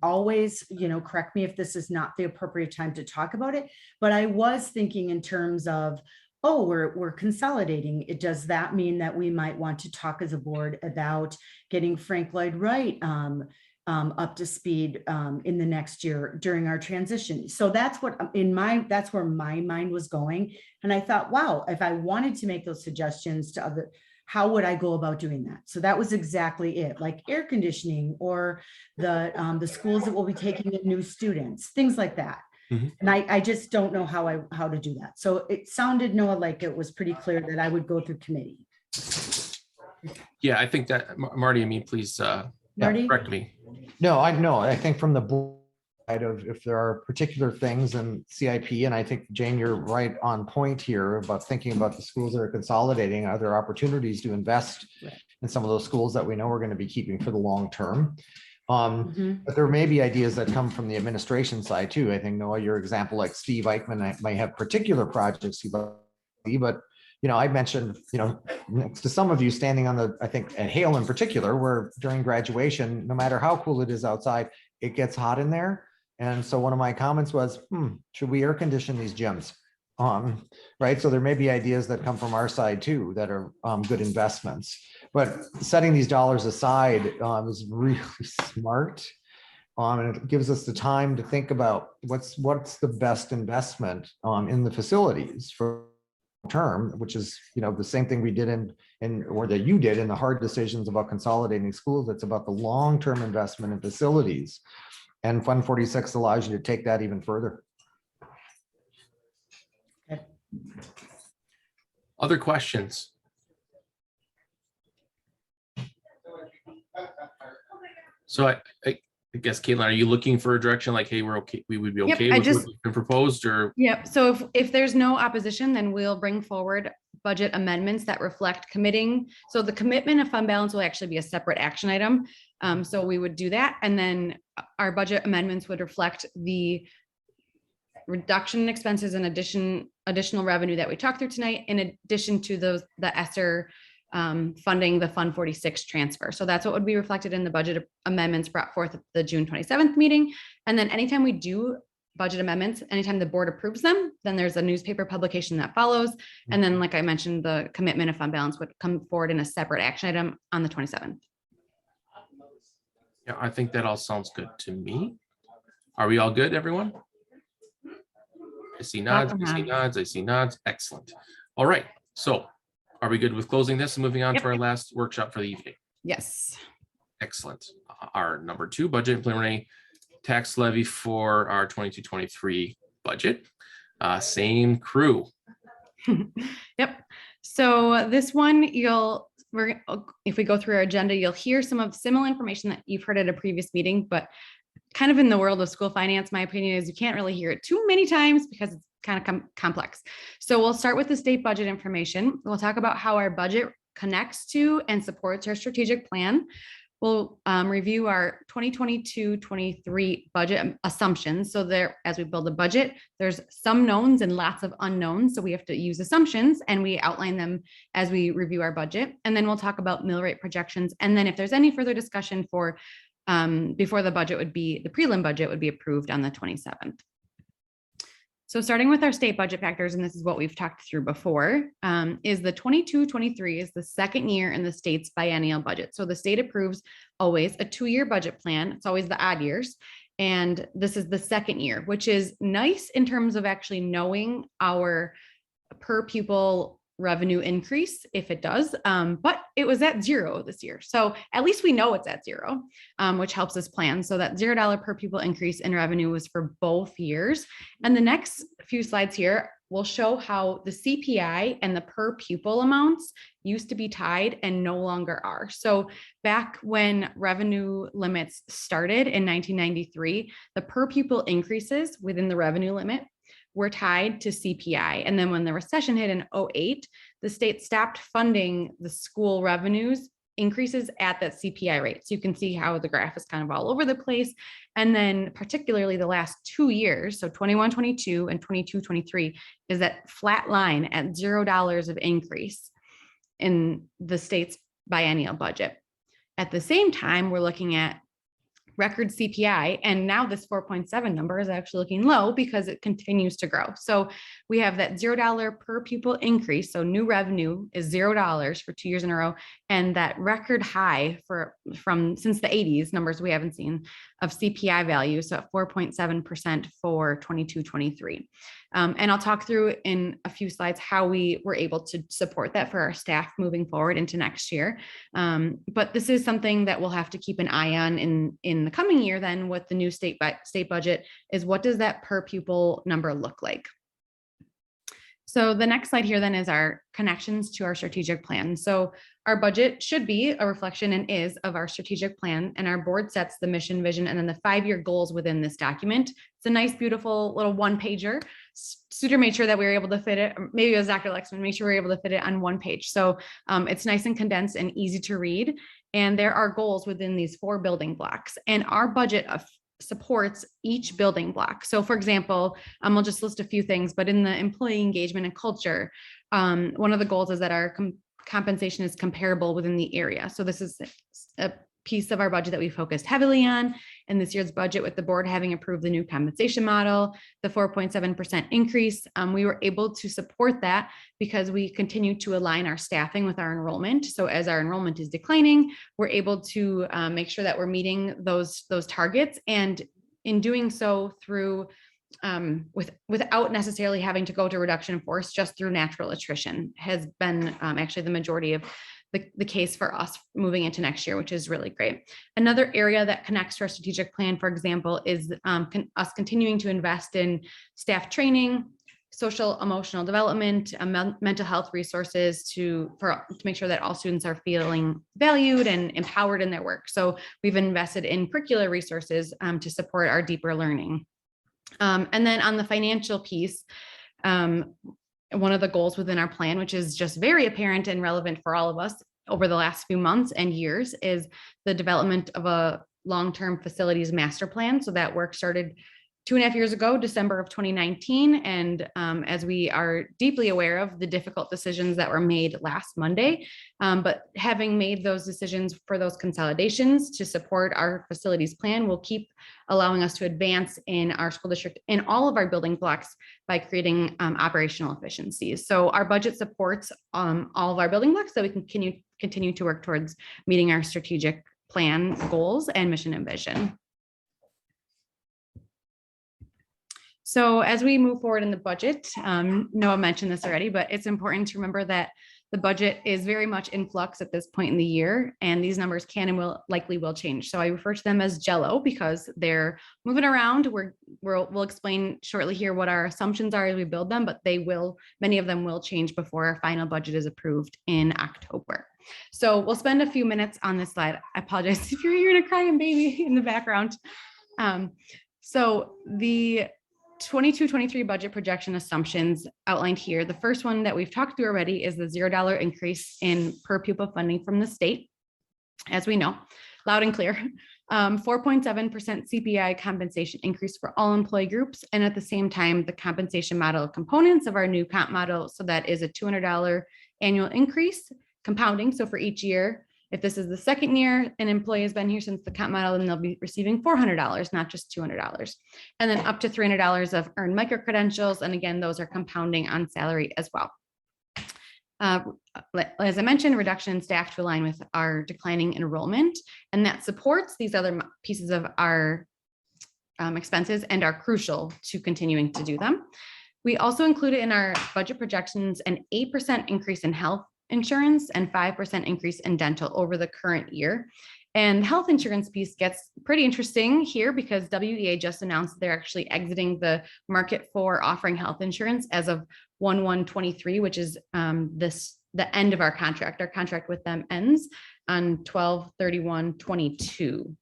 always, correct me if this is not the appropriate time to talk about it, but I was thinking in terms of, oh, we're consolidating. Does that mean that we might want to talk as a board about getting Frank Lloyd Wright up to speed in the next year during our transition? So that's where my mind was going. And I thought, wow, if I wanted to make those suggestions to how would I go about doing that? So that was exactly it, like air conditioning, or the schools that will be taking in new students, things like that. And I just don't know how to do that. So it sounded, Noah, like it was pretty clear that I would go through committee. Yeah, I think that, Marty, I mean, please Marty? correct me. No, I know. I think from the board side of if there are particular things in CIP, and I think, Jane, you're right on point here about thinking about the schools that are consolidating. Are there opportunities to invest in some of those schools that we know we're going to be keeping for the long term? But there may be ideas that come from the administration side too. I think, Noah, your example, like Steve Eichmann might have particular projects but I mentioned, next to some of you standing on I think at Hale in particular, where during graduation, no matter how cool it is outside, it gets hot in there. And so one of my comments was, should we air condition these gyms? Right. So there may be ideas that come from our side too, that are good investments, but setting these dollars aside is really smart. And it gives us the time to think about what's the best investment in the facilities for term, which is the same thing we did or that you did in the hard decisions about consolidating schools. It's about the long-term investment in facilities, and Fund 46 allows you to take that even further. Okay. Other questions? So I guess, Caitlin, are you looking for a direction like, hey, we're okay, we would be Yep, okay I with what's been proposed, or? Yep. So if there's no opposition, then we'll bring forward budget amendments that reflect committing. So the commitment of fund balance will actually be a separate action item. So we would do that. And then our budget amendments would reflect the reduction in expenses and additional revenue that we talked through tonight, in addition to the ESSER funding the Fund 46 transfer. So that's what would be reflected in the budget amendments brought forth at the June 27th meeting. And then anytime we do budget amendments, anytime the board approves them, then there's a newspaper publication that follows. And then, like I mentioned, the commitment of fund balance would come forward in a separate action item on the 27th. Yeah, I think that all sounds good to me. Are we all good, everyone? I see nods, I see nods, I see nods. Excellent. All right. So are we good with closing this and moving on to our last workshop for the evening? Yes. Excellent. Our number 2, budget and preliminary tax levy for our 22-23 budget. Same crew. Yep. So this one, if we go through our agenda, you'll hear some of similar information that you've heard at a previous meeting, but kind of in the world of school finance, my opinion is you can't really hear it too many times because it's kind of complex. So we'll start with the state budget information. We'll talk about how our budget connects to and supports our strategic plan. We'll review our 2022-23 budget assumptions. So there, as we build a budget, there's some knowns and lots of unknowns. So we have to use assumptions, and we outline them as we review our budget. And then we'll talk about mill rate projections. And then if there's any further discussion for before the prelim budget would be approved on the 27th. So starting with our state budget factors, and this is what we've talked through before, is the 22-23 is the second year in the state's biennial budget. So the state approves always a 2-year budget plan. It's always the odd years. And this is the second year, which is nice in terms of actually knowing our per pupil revenue increase if it does, but it was at 0 this year. So at least we know it's at 0, which helps us plan. So that $0 per pupil increase in revenue was for both years. And the next few slides here will show how the CPI and the per pupil amounts used to be tied and no longer are. So back when revenue limits started in 1993, the per pupil increases within the revenue limit were tied to CPI. And then when the recession hit in 2008, the state stopped funding the school revenues increases at that CPI rate. So you can see how the graph is kind of all over the place. And then particularly the last 2 years, so 21-22 and 22-23, is that flat line at $0 of increase in the state's biennial budget. At the same time, we're looking at record CPI. And now this 4.7 number is actually looking low because it continues to grow. So we have that $0 per pupil increase. So new revenue is $0 for 2 years in a row. And that record high from since the 80s, numbers we haven't seen, of CPI value. So at 4.7% for 22-23. And I'll talk through in a few slides how we were able to support that for our staff moving forward into next year. But this is something that we'll have to keep an eye on in the coming year then with the new state budget, is what does that per pupil number look like? So the next slide here then is our connections to our strategic plan. So our budget should be a reflection and is of our strategic plan, and our board sets the mission, vision, and then the 5-year goals within this document. It's a nice, beautiful little one pager. Suter made sure that we were able to fit it, or maybe it was Dr. Lexman, make sure we were able to fit it on one page. So it's nice and condensed and easy to read. And there are goals within these 4 building blocks, and our budget supports each building block. So for example, I'll just list a few things, but in the employee engagement and culture, one of the goals is that our compensation is comparable within the area. So this is a piece of our budget that we focused heavily on in this year's budget, with the board having approved the new compensation model, the 4.7% increase. We were able to support that because we continue to align our staffing with our enrollment. So as our enrollment is declining, we're able to make sure that we're meeting those targets, and in doing so through without necessarily having to go to reduction in force, just through natural attrition has been actually the majority of the case for us moving into next year, which is really great. Another area that connects to our strategic plan, for example, is us continuing to invest in staff training, social emotional development, mental health resources to make sure that all students are feeling valued and empowered in their work. So we've invested in curricular resources to support our deeper learning. And then on the financial piece, one of the goals within our plan, which is just very apparent and relevant for all of us over the last few months and years, is the development of a long-term facilities master plan. So that work started 2.5 years ago, December of 2019. And as we are deeply aware of the difficult decisions that were made last Monday, but having made those decisions for those consolidations to support our facilities plan will keep allowing us to advance in our school district in all of our building blocks by creating operational efficiencies. So our budget supports all of our building blocks so we can continue to work towards meeting our strategic plan goals and mission and vision. So as we move forward in the budget, Noah mentioned this already, but it's important to remember that the budget is very much in flux at this point in the year, and these numbers can and likely will change. So I refer to them as Jello because they're moving around. We'll explain shortly here what our assumptions are as we build them, but many of them will change before our final budget is approved in October. So we'll spend a few minutes on this slide. I apologize if you're hearing a crying baby in the background. So the 22-23 budget projection assumptions outlined here. The first one that we've talked through already is the $0 increase in per pupil funding from the state. As we know, loud and clear, 4.7% CPI compensation increase for all employee groups. And at the same time, the compensation model components of our new comp model. So that is a $200 annual increase compounding. So for each year, if this is the second year an employee has been here since the comp model, then they'll be receiving $400, not just $200. And then up to $300 of earned micro credentials. And again, those are compounding on salary as well. As I mentioned, reduction in staff to align with our declining enrollment, and that supports these other pieces of our expenses and are crucial to continuing to do them. We also included in our budget projections an 8% increase in health insurance and 5% increase in dental over the current year. And health insurance piece gets pretty interesting here because WEA just announced they're actually exiting the market for offering health insurance as of 1/1/23, which is the end of our contract. Our contract with them ends on 12/31/22.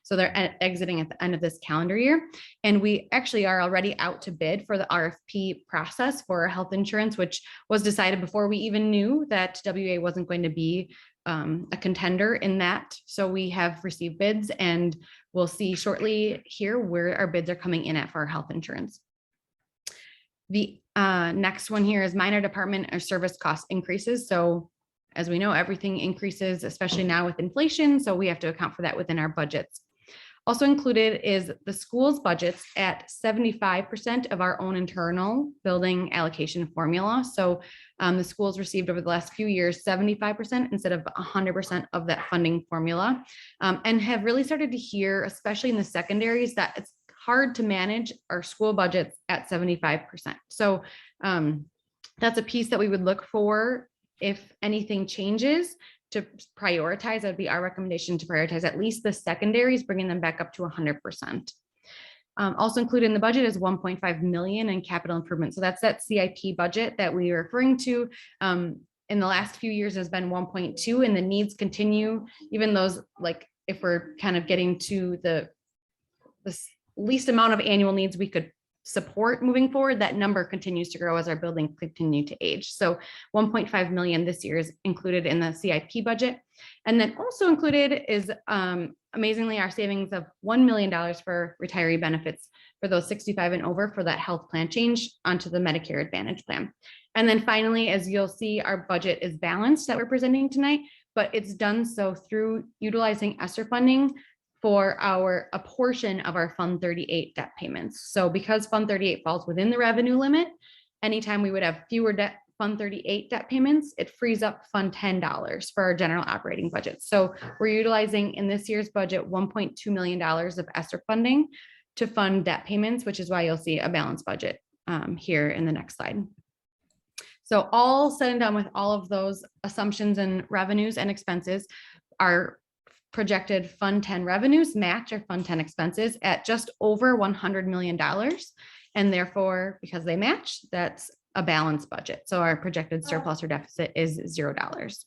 So they're exiting at the end of this calendar year. And we actually are already out to bid for the RFP process for health insurance, which was decided before we even knew that WA wasn't going to be a contender in that. So we have received bids, and we'll see shortly here where our bids are coming in at for our health insurance. The next one here is minor department or service cost increases. So as we know, everything increases, especially now with inflation. So we have to account for that within our budgets. Also included is the school's budgets at 75% of our own internal building allocation formula. So the schools received over the last few years, 75% instead of 100% of that funding formula, and have really started to hear, especially in the secondaries, that it's hard to manage our school budgets at 75%. So that's a piece that we would look for if anything changes. To prioritize, that would be our recommendation, to prioritize at least the secondaries, bringing them back up to 100%. Also included in the budget is 1.5 million in capital improvement. So that's that CIP budget that we are referring to. In the last few years has been 1.2, and the needs continue, even those, like, if we're kind of getting to the least amount of annual needs we could support moving forward, that number continues to grow as our buildings continue to age. So 1.5 million this year is included in the CIP budget. And then also included is amazingly our savings of $1 million for retiree benefits for those 65 and over for that health plan change onto the Medicare Advantage plan. And then finally, as you'll see, our budget is balanced that we're presenting tonight, but it's done so through utilizing ESSER funding for a portion of our Fund 38 debt payments. So because Fund 38 falls within the revenue limit, anytime we would have fewer Fund 38 debt payments, it frees up Fund $10 for our general operating budget. So we're utilizing in this year's budget $1.2 million of ESSER funding to fund debt payments, which is why you'll see a balanced budget here in the next slide. So all said and done with all of those assumptions and revenues and expenses, our projected Fund 10 revenues match our Fund 10 expenses at just over $100 million. And therefore, because they match, that's a balanced budget. So our projected surplus or deficit is $0.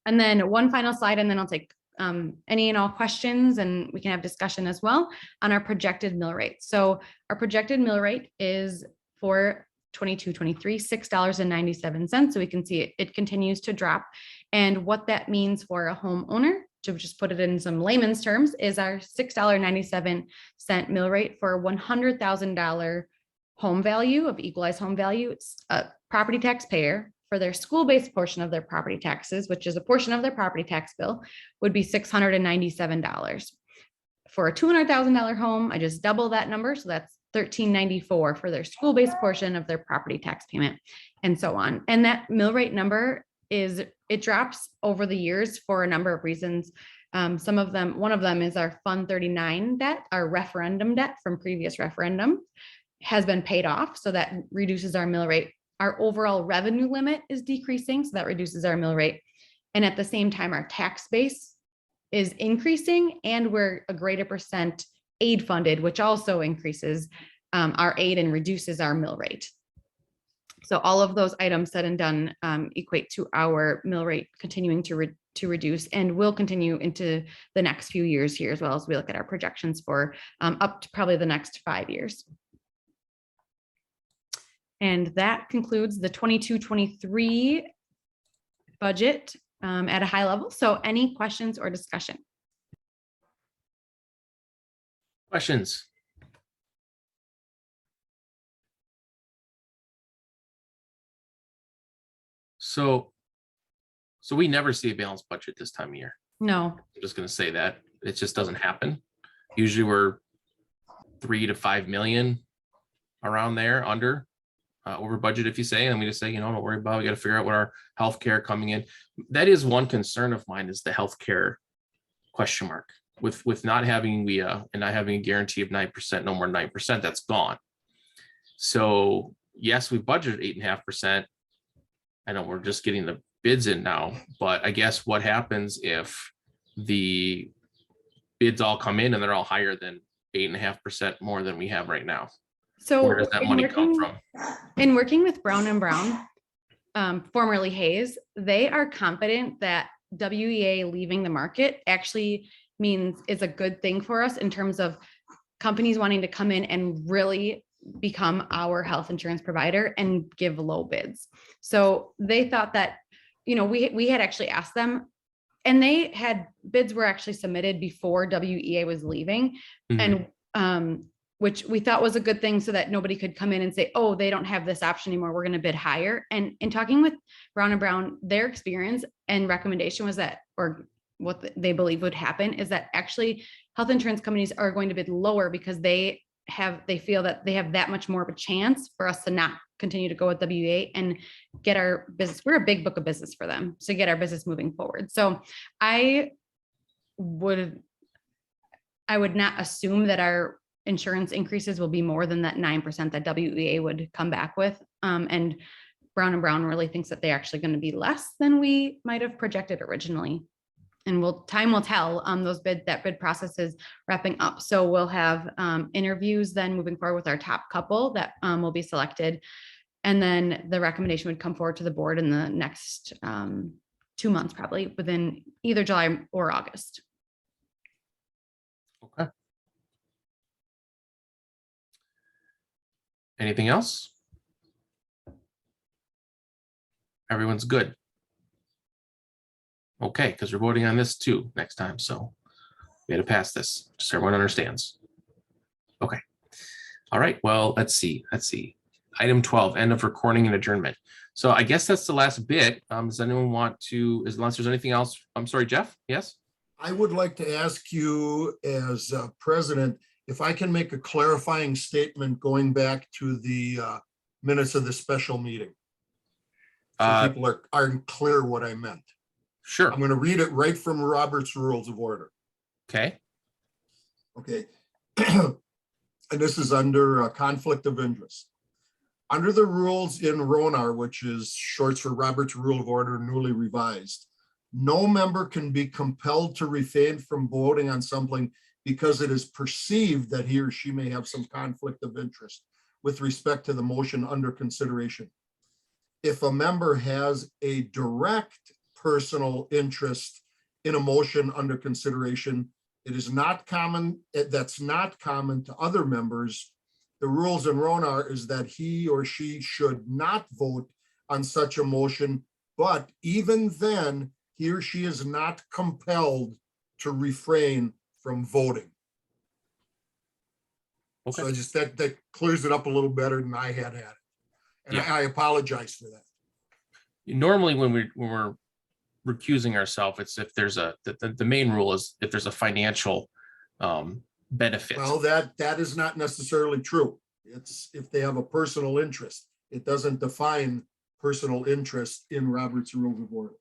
And then one final slide, and then I'll take any and all questions, and we can have discussion as well on our projected mill rate. So our projected mill rate is for 22-23, $6.97. So we can see it continues to drop. And what that means for a homeowner, to just put it in some layman's terms, is our $6.97 mill rate for $100,000 home value of equalized home value. It's a property taxpayer for their school-based portion of their property taxes, which is a portion of their property tax bill, would be $697. For a $200,000 home, I just double that number. So that's $1,394 for their school-based portion of their property tax payment, and so on. And that mill rate number it drops over the years for a number of reasons. Some of them, one of them is our Fund 39 debt, our referendum debt from previous referendum has been paid off. So that reduces our mill rate. Our overall revenue limit is decreasing, so that reduces our mill rate. And at the same time, our tax base is increasing, and we're a greater percent aid funded, which also increases our aid and reduces our mill rate. So all of those items said and done equate to our mill rate continuing to reduce, and will continue into the next few years here, as well as we look at our projections for up to probably the next 5 years. And that concludes the 22-23 budget at a high level. So any questions or discussion? Questions? So we never see a balanced budget this time of year. No. I'm just going to say that it just doesn't happen. Usually we're 3 to 5 million around there under over budget, if you say, and we just say, don't worry about it. We got to figure out what our healthcare coming in. That is one concern of mine, is the healthcare question mark with not having and not having a guarantee of 9%, no more than 9%, that's gone. So yes, we budgeted 8.5%. I know we're just getting the bids in now, but I guess what happens if the bids all come in and they're all higher than 8.5% more than we have right now? So where does that money come from? In working with Brown and Brown, formerly Hayes, they are confident that WEA leaving the market actually is a good thing for us in terms of companies wanting to come in and really become our health insurance provider and give low bids. So they thought that, we had actually asked them, and they had bids were actually submitted before WEA was leaving. Mm-hmm. And which we thought was a good thing, so that nobody could come in and say, oh, they don't have this option anymore, we're going to bid higher. And in talking with Brown and Brown, their experience and recommendation was that, or what they believe would happen, is that actually health insurance companies are going to bid lower because they feel that they have that much more of a chance for us to not continue to go with WEA and get our business. We're a big book of business for them, to get our business moving forward. So I would not assume that our insurance increases will be more than that 9% that WEA would come back with. And Brown and Brown really thinks that they're actually going to be less than we might have projected originally. time will tell, that bid process is wrapping up. So we'll have interviews then moving forward with our top couple that will be selected. And then the recommendation would come forward to the board in the next 2 months, probably within either July or August. Okay. Anything else? Everyone's good. Okay, because we're voting on this too next time, so we had to pass this, just so everyone understands. Okay. All right, well, let's see. Item 12, end of recording and adjournment. So I guess that's the last bit. Does anyone want to, unless there's anything else? I'm sorry, Jeff, yes? I would like to ask you as president, if I can make a clarifying statement going back to the minutes of the special meeting. So people aren't clear what I meant. Sure. I'm going to read it right from Robert's Rules of Order. Okay. Okay. And this is under conflict of interest. Under the rules in RONAR, which is shorts for Robert's Rule of Order newly revised, no member can be compelled to refrain from voting on something because it is perceived that he or she may have some conflict of interest with respect to the motion under consideration. If a member has a direct personal interest in a motion under consideration, it is not common, that's not common to other members. The rules in RONAR is that he or she should not vote on such a motion, but even then, he or she is not compelled to refrain from voting. Okay. So I just, that clears it up a little better than I had it. And Yeah. I apologize for that. Normally when we're recusing ourselves, it's if there's the main rule is if there's a financial benefit. Well, that is not necessarily true. It's if they have a personal interest. It doesn't define personal interest in Robert's Rules of Order.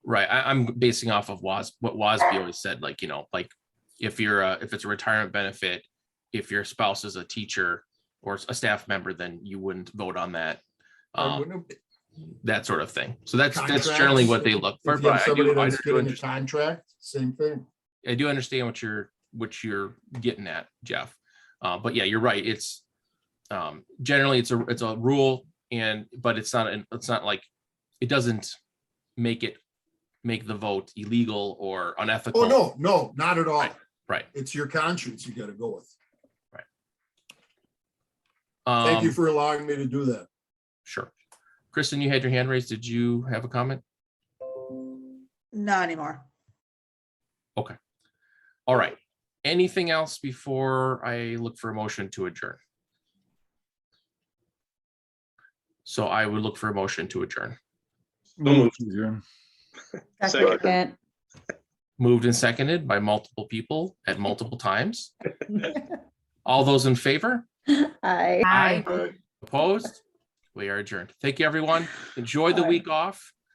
Right. I'm basing off of what WASB always said, like, like if it's a retirement benefit, if your spouse is a teacher or a staff member, then you wouldn't vote on that. That sort of thing. So that's generally what they look for. If you have But somebody that's getting a contract, same thing. I do understand what you're getting at, Jeff. But yeah, you're right. It's generally it's a rule, but it's not like it doesn't make the vote illegal or unethical. Oh, no, not at all. Right. It's your conscience you got to go with. Right. Thank you for allowing me to do that. Sure. Kristen, you had your hand raised. Did you have a comment? Not anymore. Okay. All right. Anything else before I look for a motion to adjourn? So I would look for a motion to adjourn. Second. Moved and seconded by multiple people at multiple times. All those in favor? Aye. Opposed? We are adjourned. Thank you, everyone. Enjoy the week off.